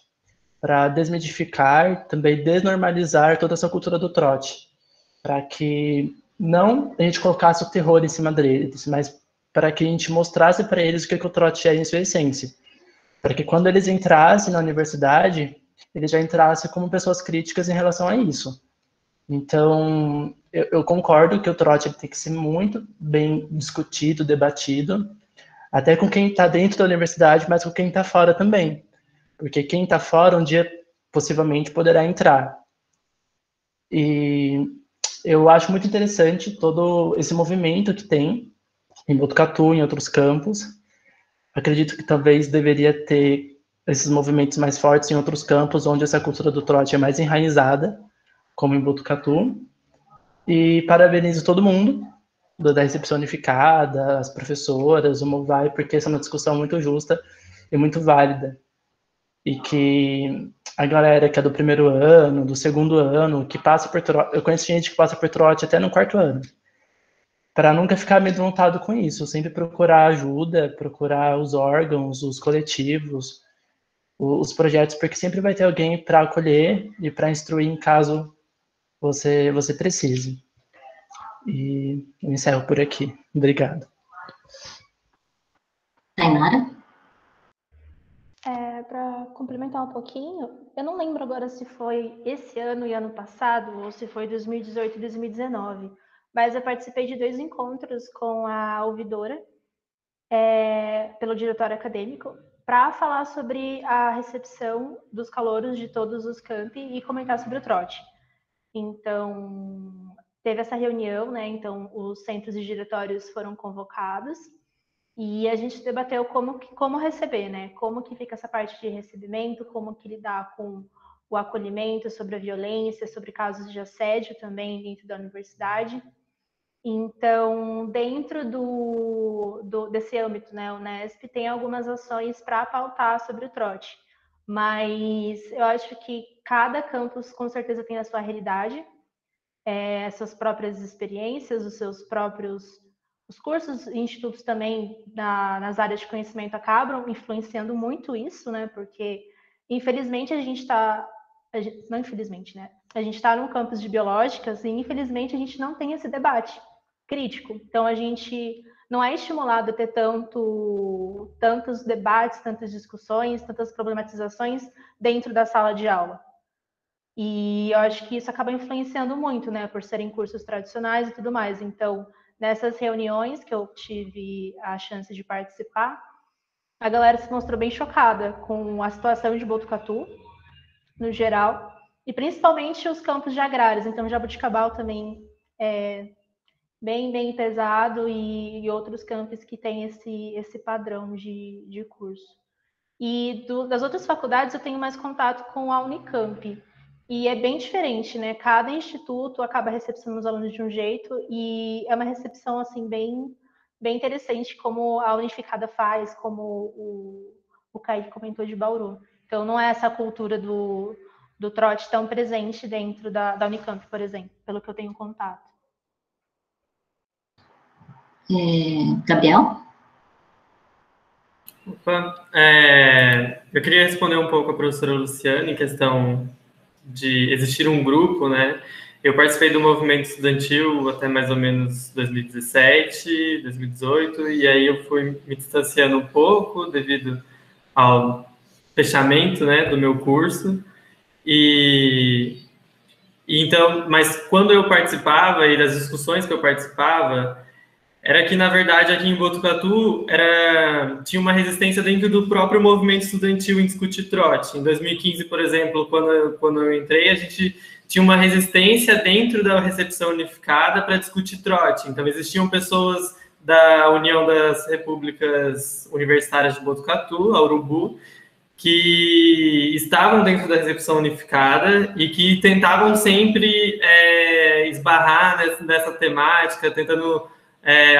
para desmitificar, também desnormalizar toda essa cultura do trote, para que não a gente colocasse o terror em cima deles, mas para que a gente mostrasse para eles o que o trote é em sua essência. Para que quando eles entrassem na universidade, ele já entrasse como pessoas críticas em relação a isso. Então, eu concordo que o trote tem que ser muito bem discutido, debatido, até com quem está dentro da universidade, mas com quem está fora também. Porque quem está fora, um dia, possivelmente, poderá entrar. E eu acho muito interessante todo esse movimento que tem em Botucatu, em outros campos. Acredito que talvez deveria ter esses movimentos mais fortes em outros campos, onde essa cultura do trote é mais enraizada, como em Botucatu. E parabenizo todo mundo da Recepção Unificada, as professoras, o Movai, porque essa é uma discussão muito justa e muito válida. E que a galera que é do primeiro ano, do segundo ano, que passa por trote, eu conheço gente que passa por trote até no quarto ano, para nunca ficar amedrontado com isso, sempre procurar ajuda, procurar os órgãos, os coletivos, os projetos, porque sempre vai ter alguém para acolher e para instruir em caso você precise. E eu encerro por aqui. Obrigado. Tainara? Para complementar um pouquinho, eu não lembro agora se foi esse ano e ano passado, ou se foi 2018 e 2019, mas eu participei de 2 encontros com a ouvidora, pelo diretório acadêmico, para falar sobre a recepção dos calouros de todos os campi e comentar sobre o trote. Então, teve essa reunião, né? Então, os centros e diretórios foram convocados e a gente debateu como receber, né? Como que fica essa parte de recebimento, como que lidar com o acolhimento, sobre a violência, sobre casos de assédio também dentro da universidade. Então, dentro desse âmbito, né, a Unesp tem algumas ações para pautar sobre o trote, mas eu acho que cada campus com certeza tem a sua realidade, suas próprias experiências, os seus próprios os cursos e institutos também nas áreas de conhecimento acabam influenciando muito isso, né? Porque infelizmente não infelizmente, né? A gente está num campus de biológicas e infelizmente a gente não tem esse debate crítico. Então a gente não é estimulado a ter tantos debates, tantas discussões, tantas problematizações dentro da sala de aula. E eu acho que isso acaba influenciando muito, né? Por serem cursos tradicionais e tudo mais. Então, nessas reuniões que eu tive a chance de participar, a galera se mostrou bem chocada com a situação de Botucatu, no geral, e principalmente os campos de agrários. Então, Jaboticabal também é bem pesado e outros campos que têm esse padrão de curso. E das outras faculdades eu tenho mais contato com a Unicamp. E é bem diferente, né? Cada instituto acaba recepcionando os alunos de um jeito e é uma recepção, assim, bem interessante, como a Unificada faz, como o Kaique comentou de Bauru. Então, não é essa cultura do trote tão presente dentro da Unicamp, por exemplo, pelo que eu tenho contato. Gabriel? Opa, eu queria responder um pouco a professora Luciana em questão de existir um grupo, né? Eu participei do movimento estudantil até mais ou menos 2017, 2018, e aí eu fui me distanciando um pouco devido ao fechamento, né, do meu curso. E então, mas quando eu participava e das discussões que eu participava, era que, na verdade, aqui em Botucatu tinha uma resistência dentro do próprio movimento estudantil em discutir trote. Em 2015, por exemplo, quando eu entrei, a gente tinha uma resistência dentro da Recepção Unificada para discutir trote. Então, existiam pessoas da União das Repúblicas Universitárias de Botucatu, a Urubu, que estavam dentro da Recepção Unificada e que tentavam sempre esbarrar nessa temática, tentando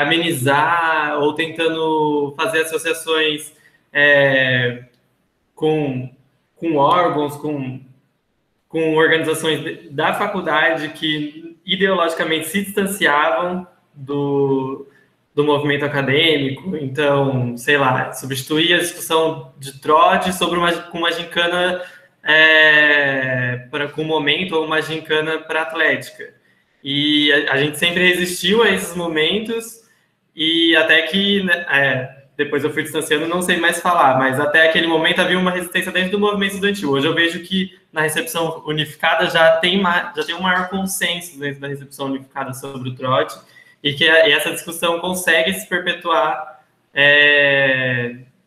amenizar ou tentando fazer associações com órgãos, com organizações da faculdade que ideologicamente se distanciavam do movimento acadêmico. Então, sei lá, substituir a discussão de trote com uma gincana com momento ou uma gincana para atlética. E a gente sempre resistiu a esses momentos e até que, né, depois eu fui distanciando, não sei mais falar, mas até aquele momento havia uma resistência dentro do movimento estudantil. Hoje eu vejo que na recepção unificada já tem um maior consenso dentro da recepção unificada sobre o trote, e que essa discussão consegue se perpetuar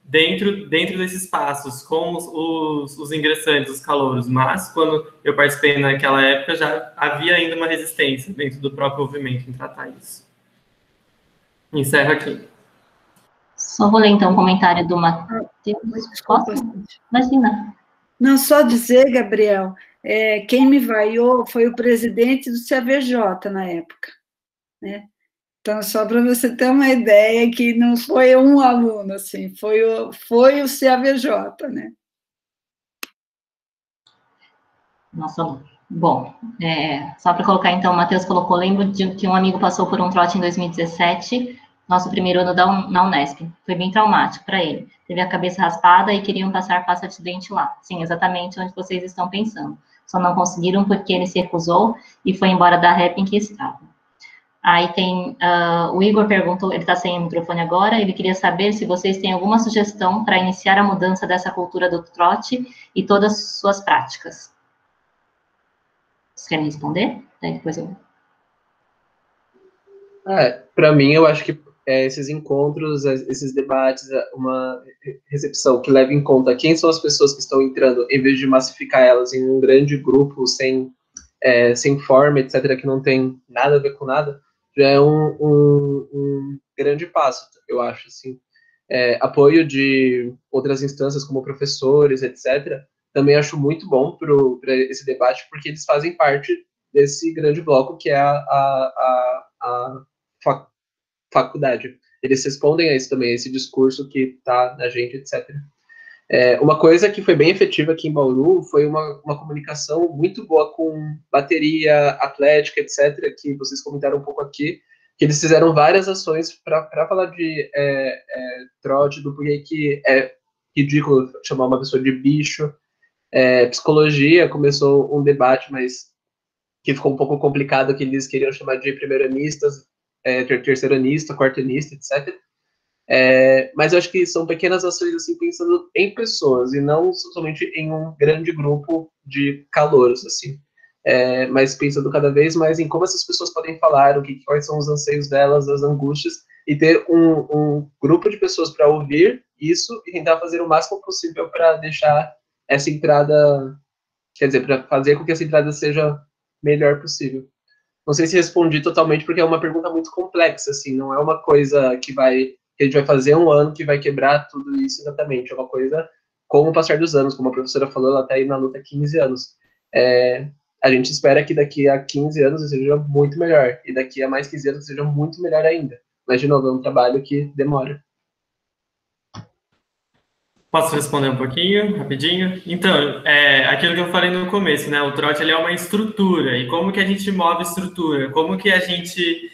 dentro desses espaços, com os ingressantes, os calouros. Mas, quando eu participei naquela época, já havia ainda uma resistência dentro do próprio movimento em tratar isso. Encerro aqui. Só vou ler, então, o comentário do Matheus. Posso? Imagina. Não, só dizer, Gabriel, quem me vaiou foi o presidente do CAVJ na época, né? Então, só para você ter uma ideia que não foi um aluno, assim, foi o CAVJ, né? Nossa, bom, só para colocar, então, o Matheus colocou, lembro de que um amigo passou por um trote em 2017, nosso primeiro ano na Unesp. Foi bem traumático para ele. Teve a cabeça raspada e queriam passar pasta de dente lá. Sim, exatamente onde vocês estão pensando. Só não conseguiram porque ele se recusou e foi embora da rap em que estava. Aí tem, o Igor perguntou, ele está sem o microfone agora, ele queria saber se vocês têm alguma sugestão para iniciar a mudança dessa cultura do trote e todas as suas práticas. Vocês querem responder? Daí depois eu... Para mim, eu acho que esses encontros, esses debates, uma recepção que leve em conta quem são as pessoas que estão entrando, em vez de massificar elas em um grande grupo, sem forma, etc., que não tem nada a ver com nada, já é um grande passo, eu acho, assim. Apoio de outras instâncias, como professores, etc., também acho muito bom para esse debate, porque eles fazem parte desse grande bloco que é a faculdade. Eles respondem a isso também, a esse discurso que está na gente, etc. Uma coisa que foi bem efetiva aqui em Bauru foi uma comunicação muito boa com bateria, atlética, etc., que vocês comentaram um pouco aqui, que eles fizeram várias ações para falar de trote, do porquê que é ridículo chamar uma pessoa de bicho. Psicologia começou um debate, mas que ficou um pouco complicado, que eles queriam chamar de primeiranistas, terceiranista, quartanista, etc. Mas eu acho que são pequenas ações, assim, pensando em pessoas, e não somente em um grande grupo de calouros, assim. Mas pensando cada vez mais em como essas pessoas podem falar, quais são os anseios delas, as angústias, e ter um grupo de pessoas para ouvir isso e tentar fazer o máximo possível para deixar essa entrada, quer dizer, para fazer com que essa entrada seja melhor possível. Não sei se respondi totalmente, porque é uma pergunta muito complexa, assim, não é uma coisa que a gente vai fazer um ano que vai quebrar tudo isso exatamente, é uma coisa com o passar dos anos, como a professora falou, ela está aí na luta há 15 anos. A gente espera que daqui a 15 anos seja muito melhor, e daqui a mais 15 anos seja muito melhor ainda. Mas, de novo, é um trabalho que demora. Posso responder um pouquinho, rapidinho? Então, aquilo que eu falei no começo, né? O trote, ele é uma estrutura. E como que a gente move estrutura? Como que a gente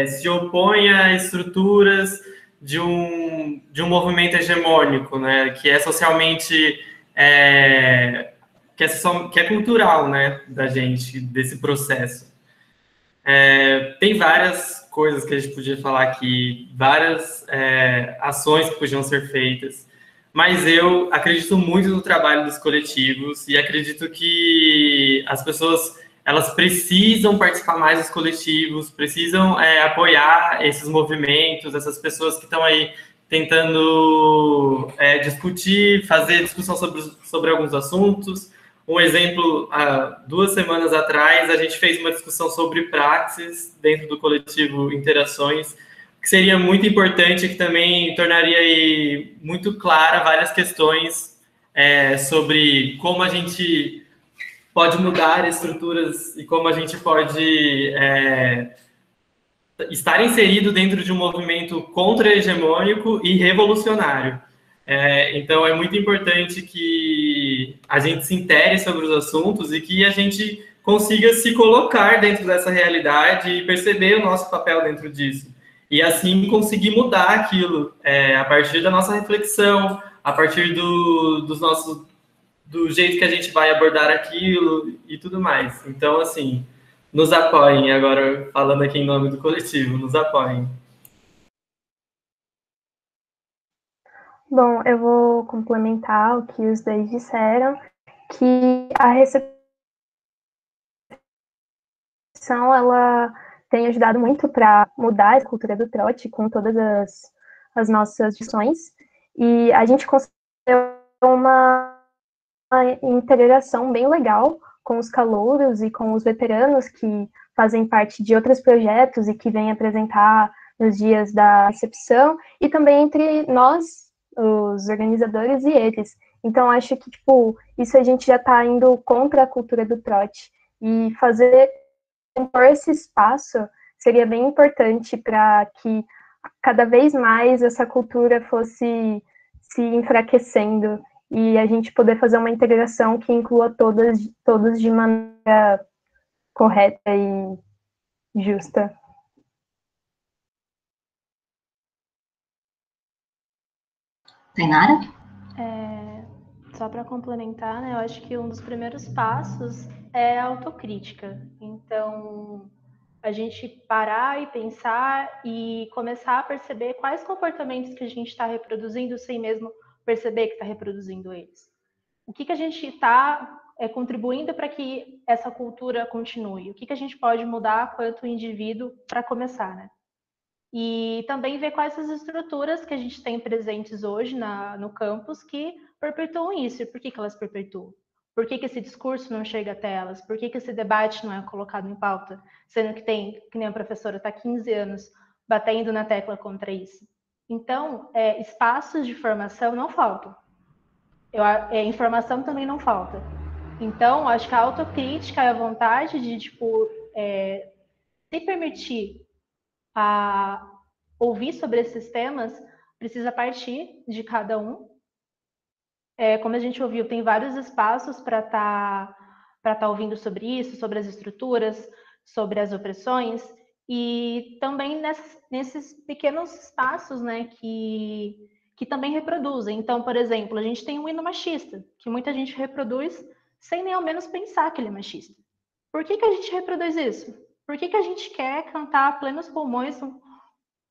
se opõe a estruturas de um movimento hegemônico, né? Que é socialmente... que é cultural, né? Da gente, desse processo. Tem várias coisas que a gente podia falar aqui, várias ações que podiam ser feitas. Mas eu acredito muito no trabalho dos coletivos e acredito que as pessoas, elas precisam participar mais dos coletivos, precisam apoiar esses movimentos, essas pessoas que estão aí tentando discutir, fazer discussão sobre alguns assuntos. Um exemplo, há 2 semanas atrás, a gente fez uma discussão sobre praxis dentro do coletivo Interações, que seria muito importante, que também tornaria aí muito clara várias questões sobre como a gente pode mudar estruturas e como a gente pode estar inserido dentro de um movimento contra-hegemônico e revolucionário. Então, é muito importante que a gente se intere sobre os assuntos e que a gente consiga se colocar dentro dessa realidade e perceber o nosso papel dentro disso. E assim conseguir mudar aquilo a partir da nossa reflexão, a partir do jeito que a gente vai abordar aquilo e tudo mais. Então, assim, nos apoiem, agora falando aqui em nome do coletivo, nos apoiem. Bom, eu vou complementar o que os dois disseram, que a recepção, ela tem ajudado muito para mudar a cultura do trote com todas as nossas discussões, e a gente conseguiu uma integração bem legal com os calouros e com os veteranos que fazem parte de outros projetos e que vêm apresentar nos dias da recepção, e também entre nós, os organizadores, e eles. Então, acho que, tipo, isso a gente já está indo contra a cultura do trote, e por esse espaço seria bem importante para que cada vez mais essa cultura fosse se enfraquecendo e a gente poder fazer uma integração que inclua todos de maneira correta e justa. Tainara? Só para complementar, né, eu acho que um dos primeiros passos é a autocrítica. Então, a gente parar e pensar e começar a perceber quais comportamentos que a gente está reproduzindo sem mesmo perceber que está reproduzindo eles. O que a gente está contribuindo para que essa cultura continue? O que a gente pode mudar quanto indivíduo para começar, né? E também ver quais as estruturas que a gente tem presentes hoje no campus que perpetuam isso. E por que elas perpetuam? Por que esse discurso não chega até elas? Por que esse debate não é colocado em pauta? Sendo que que nem a professora está há 15 anos batendo na tecla contra isso. Então, espaços de formação não faltam. Informação também não falta. Então, acho que a autocrítica e a vontade de, se permitir a ouvir sobre esses temas precisa partir de cada um. Como a gente ouviu, tem vários espaços para tá ouvindo sobre isso, sobre as estruturas, sobre as opressões, e também nesses pequenos espaços, né, que também reproduzem. Então, por exemplo, a gente tem um hino machista, que muita gente reproduz sem nem ao menos pensar que ele é machista. Por que a gente reproduz isso? Por que a gente quer cantar a plenos pulmões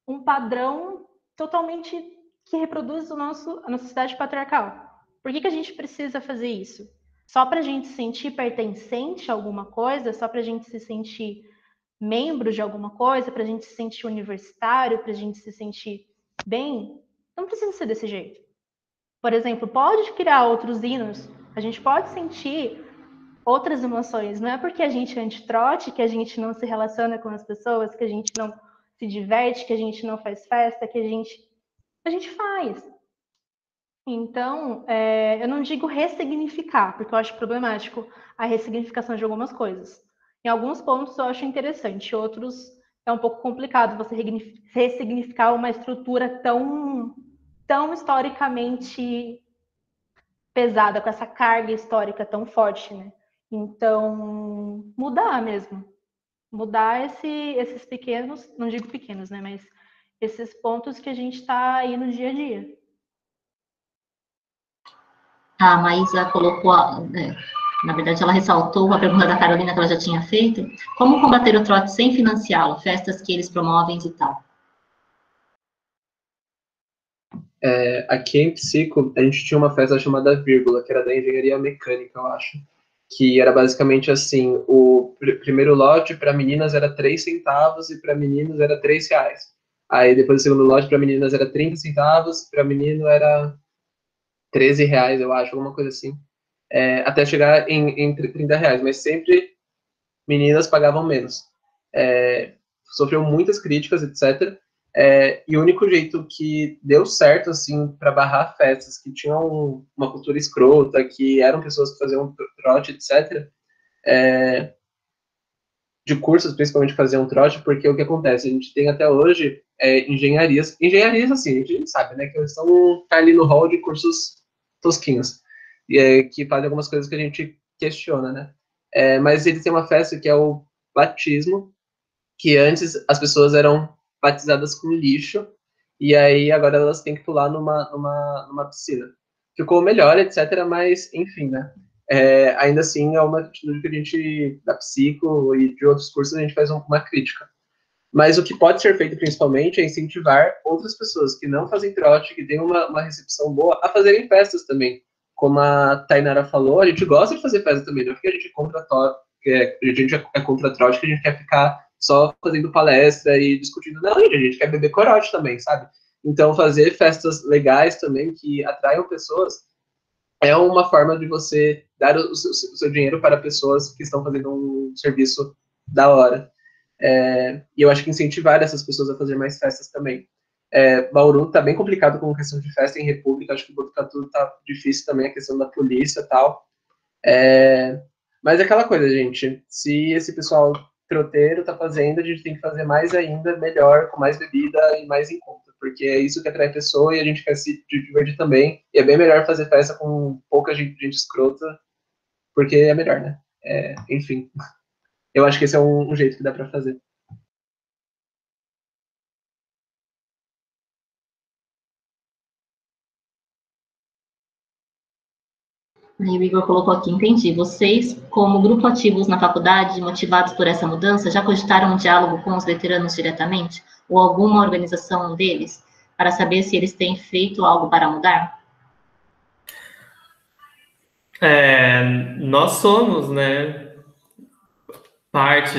um padrão totalmente que reproduz a nossa sociedade patriarcal? Por que a gente precisa fazer isso? Só para a gente se sentir pertencente a alguma coisa? Só para a gente se sentir membro de alguma coisa? Para a gente se sentir universitário? Para a gente se sentir bem? Não precisa ser desse jeito. Por exemplo, pode criar outros hinos. A gente pode sentir outras emoções. Não é porque a gente é anti-trote que a gente não se relaciona com as pessoas, que a gente não se diverte, que a gente não faz festa, que a gente faz. Então, eu não digo ressignificar, porque eu acho problemático a ressignificação de algumas coisas. Em alguns pontos eu acho interessante, outros é um pouco complicado você ressignificar uma estrutura tão historicamente pesada, com essa carga histórica tão forte, né? Então, mudar mesmo. Mudar esses pequenos, não digo pequenos, né? Mas esses pontos que a gente está aí no dia a dia. A Maísa colocou, na verdade, ela ressaltou a pergunta da Carolina que ela já tinha feito. Como combater o trote sem financiá-lo? Festas que eles promovem e tal. Aqui em Psico, a gente tinha uma festa chamada Vírgula, que era da engenharia mecânica, eu acho. Que era basicamente assim, o primeiro lote para meninas era 3 centavos e para meninos era R$3. Aí depois o segundo lote para meninas era 30 centavos, para menino era R$13, eu acho, alguma coisa assim. Até chegar em R$30, mas sempre meninas pagavam menos. Sofreu muitas críticas, etc. E o único jeito que deu certo, assim, para barrar festas que tinham uma cultura escrota, que eram pessoas que faziam trote, etc., de cursos, principalmente, faziam trote, porque o que acontece? A gente tem até hoje engenharias, assim, a gente sabe, né, que eles estão ali no hall de cursos tosquinhos, que fazem algumas coisas que a gente questiona, né? Mas eles têm uma festa que é o batismo, que antes as pessoas eram batizadas com lixo, e aí agora elas têm que pular numa piscina. Ficou melhor, etc., mas, enfim, né? Ainda assim, é uma atitude que a gente, da Psico e de outros cursos, a gente faz uma crítica. Mas o que pode ser feito principalmente é incentivar outras pessoas que não fazem trote, que têm uma recepção boa, a fazerem festas também. Como a Tainara falou, a gente gosta de fazer festa também, não é porque a gente é contra trote, que a gente quer ficar só fazendo palestra e discutindo. Não, a gente quer beber corote também, sabe? Então, fazer festas legais também, que atraiam pessoas, é uma forma de você dar o seu dinheiro para pessoas que estão fazendo um serviço da hora. E eu acho que incentivar essas pessoas a fazer mais festas também. Bauru está bem complicado com a questão de festa em república, acho que o Botucatu está difícil também, a questão da polícia e tal. Mas é aquela coisa, gente, se esse pessoal troteiro está fazendo, a gente tem que fazer mais ainda, melhor, com mais bebida e mais em conta, porque é isso que atrai pessoa e a gente quer se divertir também, e é bem melhor fazer festa com pouca gente escrota, porque é melhor, né? Enfim, eu acho que esse é um jeito que dá para fazer. E o Igor colocou aqui, entendi. Vocês, como grupo ativos na faculdade, motivados por essa mudança, já cogitaram um diálogo com os veteranos diretamente? Ou alguma organização deles? Para saber se eles têm feito algo para mudar? Nós somos, né, parte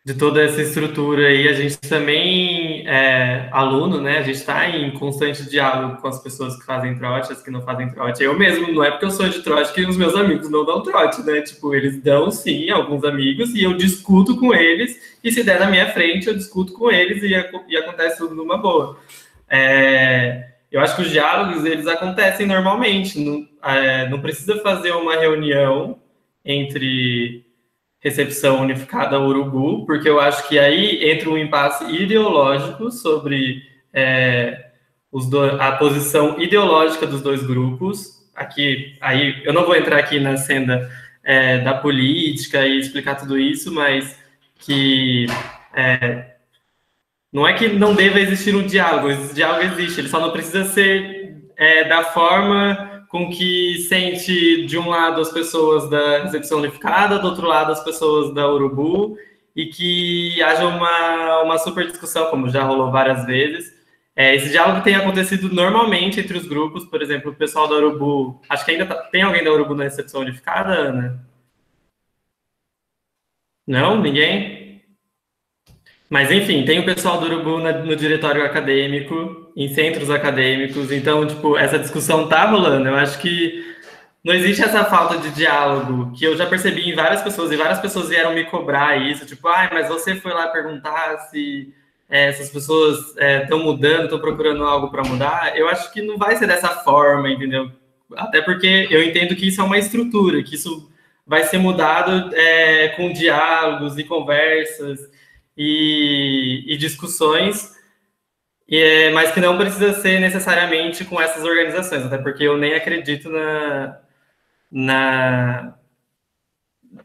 de toda essa estrutura aí. A gente também é aluno, né? A gente está em constante diálogo com as pessoas que fazem trote, as que não fazem trote. Eu mesmo, não é porque eu sou de trote que os meus amigos não dão trote, né? Tipo, eles dão sim, alguns amigos, e eu discuto com eles, e se der na minha frente, eu discuto com eles e acontece tudo numa boa. Eu acho que os diálogos, eles acontecem normalmente. Não precisa fazer uma reunião entre recepção unificada Urubu, porque eu acho que aí entra um impasse ideológico sobre a posição ideológica dos dois grupos. Aí eu não vou entrar aqui na senda da política e explicar tudo isso, mas que não é que não deva existir um diálogo, esse diálogo existe, ele só não precisa ser da forma com que sente, de um lado, as pessoas da recepção unificada, do outro lado, as pessoas da Urubu, e que haja uma super discussão, como já rolou várias vezes. Esse diálogo tem acontecido normalmente entre os grupos, por exemplo, o pessoal da Urubu, acho que ainda tem alguém da Urubu na recepção unificada, Ana? Não? Ninguém? Mas, enfim, tem o pessoal do Urubu no diretório acadêmico, em centros acadêmicos, então, tipo, essa discussão tá rolando. Eu acho que não existe essa falta de diálogo, que eu já percebi em várias pessoas, e várias pessoas vieram me cobrar isso, tipo, mas você foi lá perguntar se essas pessoas estão mudando, estão procurando algo para mudar. Eu acho que não vai ser dessa forma, entendeu? Até porque eu entendo que isso é uma estrutura, que isso vai ser mudado com diálogos e conversas, e discussões, mas que não precisa ser necessariamente com essas organizações, até porque eu nem acredito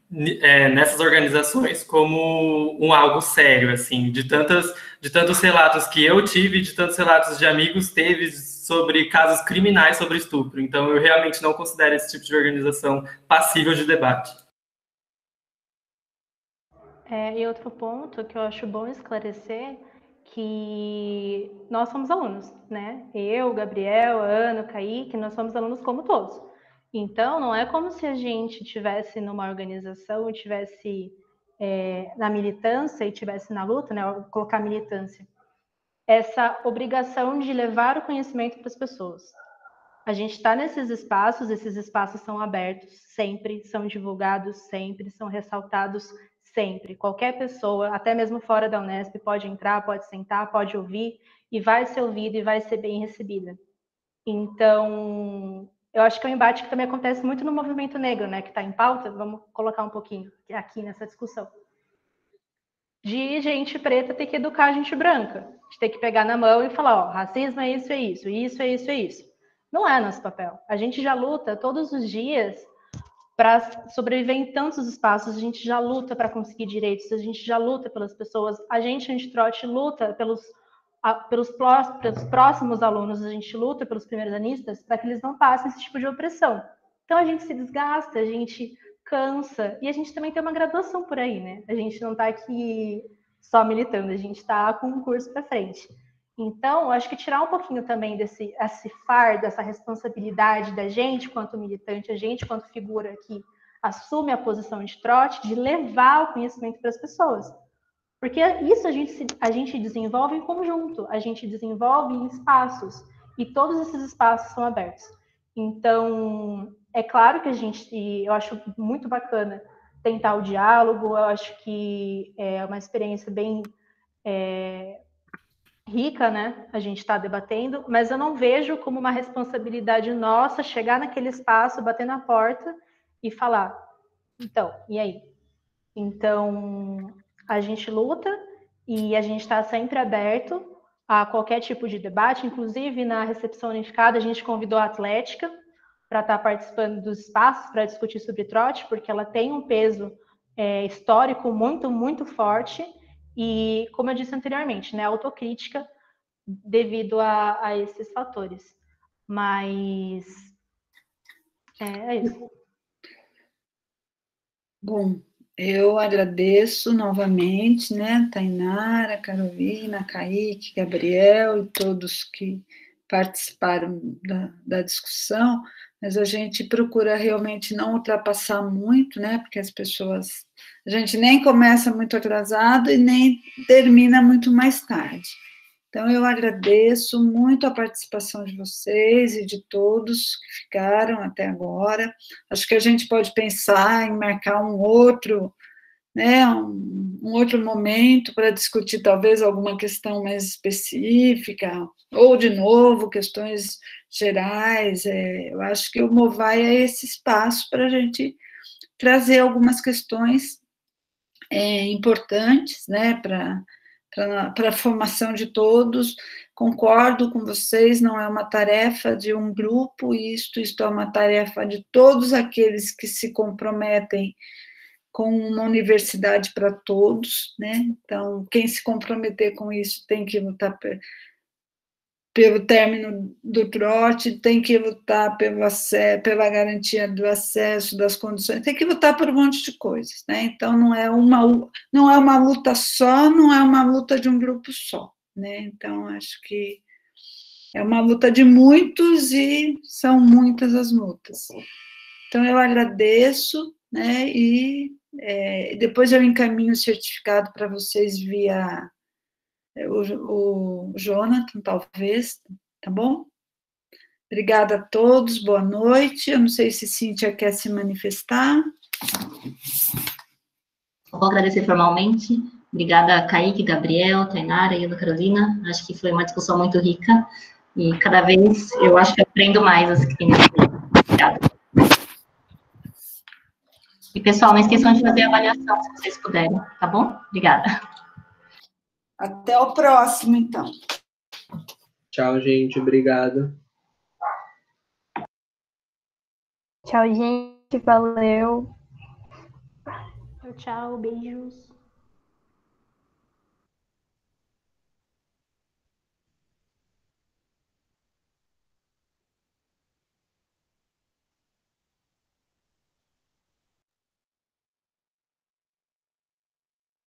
nessas organizações como algo sério, assim, de tantos relatos que eu tive, de tantos relatos de amigos teve sobre casos criminais sobre estupro. Então, eu realmente não considero esse tipo de organização passível de debate. E outro ponto que eu acho bom esclarecer, que nós somos alunos, né? Eu, Gabriel, Ana, Kaique, nós somos alunos como todos. Então, não é como se a gente estivesse numa organização, estivesse na militância e estivesse na luta, né? Eu vou colocar militância. Essa obrigação de levar o conhecimento para as pessoas. A gente está nesses espaços, esses espaços são abertos sempre, são divulgados sempre, são ressaltados sempre. Qualquer pessoa, até mesmo fora da Unesp, pode entrar, pode sentar, pode ouvir, e vai ser ouvida e vai ser bem recebida. Então, eu acho que é um embate que também acontece muito no movimento negro, né, que está em pauta. Vamos colocar um pouquinho aqui nessa discussão. De gente preta ter que educar a gente branca. De ter que pegar na mão e falar, racismo é isso, isso é isso, é isso. Não é nosso papel. A gente já luta todos os dias para sobreviver em tantos espaços, a gente já luta para conseguir direitos, a gente já luta pelas pessoas, a gente trote luta pelos próximos alunos, a gente luta pelos primeiros anistas para que eles não passem esse tipo de opressão. Então a gente se desgasta, a gente cansa. E a gente também tem uma graduação por aí, né? A gente não está aqui só militando, a gente está com um curso para frente. Então, acho que tirar um pouquinho também esse fardo, dessa responsabilidade da gente, quanto militante, a gente, quanto figura que assume a posição de trote, de levar o conhecimento para as pessoas. Porque isso a gente desenvolve em conjunto, a gente desenvolve em espaços, e todos esses espaços são abertos. Então, é claro que eu acho muito bacana tentar o diálogo, eu acho que é uma experiência bem rica, né? A gente está debatendo, mas eu não vejo como uma responsabilidade nossa chegar naquele espaço, bater na porta e falar, então, e aí? Então, a gente luta e a gente está sempre aberto a qualquer tipo de debate, inclusive na recepção unificada a gente convidou a Atlética para estar participando dos espaços para discutir sobre trote, porque ela tem um peso histórico muito, muito forte e, como eu disse anteriormente, né, autocrítica devido a esses fatores. Mas é isso. Bom, eu agradeço novamente, né, Tainara, Carolina, Kaique, Gabriel e todos que participaram da discussão, mas a gente procura realmente não ultrapassar muito, né, porque as pessoas, a gente nem começa muito atrasado e nem termina muito mais tarde. Então, eu agradeço muito a participação de vocês e de todos que ficaram até agora. Acho que a gente pode pensar em marcar um outro, né, um outro momento para discutir talvez alguma questão mais específica, ou, de novo, questões gerais. Eu acho que o Movai é esse espaço para a gente trazer algumas questões importantes, né, para a formação de todos. Concordo com vocês, não é uma tarefa de um grupo, isto é uma tarefa de todos aqueles que se comprometem com uma universidade para todos, né? Então, quem se comprometer com isso tem que lutar pelo término do trote, tem que lutar pela garantia do acesso, das condições, tem que lutar por um monte de coisas, né? Então, não é uma luta só, não é uma luta de um grupo só, né? Então, acho que é uma luta de muitos e são muitas as lutas. Então, eu agradeço, né? E depois eu encaminho o certificado para vocês via o Jonathan, talvez, tá bom? Obrigada a todos, boa noite. Eu não sei se Cíntia quer se manifestar. Vou agradecer formalmente. Obrigada a Kaique, Gabriel, Tainara e Ana Carolina. Acho que foi uma discussão muito rica e cada vez eu acho que aprendo mais aqui nesse. Obrigada. E, pessoal, não esqueçam de fazer a avaliação, se vocês puderem, tá bom? Obrigada. Até o próximo, então. Tchau, gente. Obrigado. Tchau, gente. Valeu. Tchau, beijos.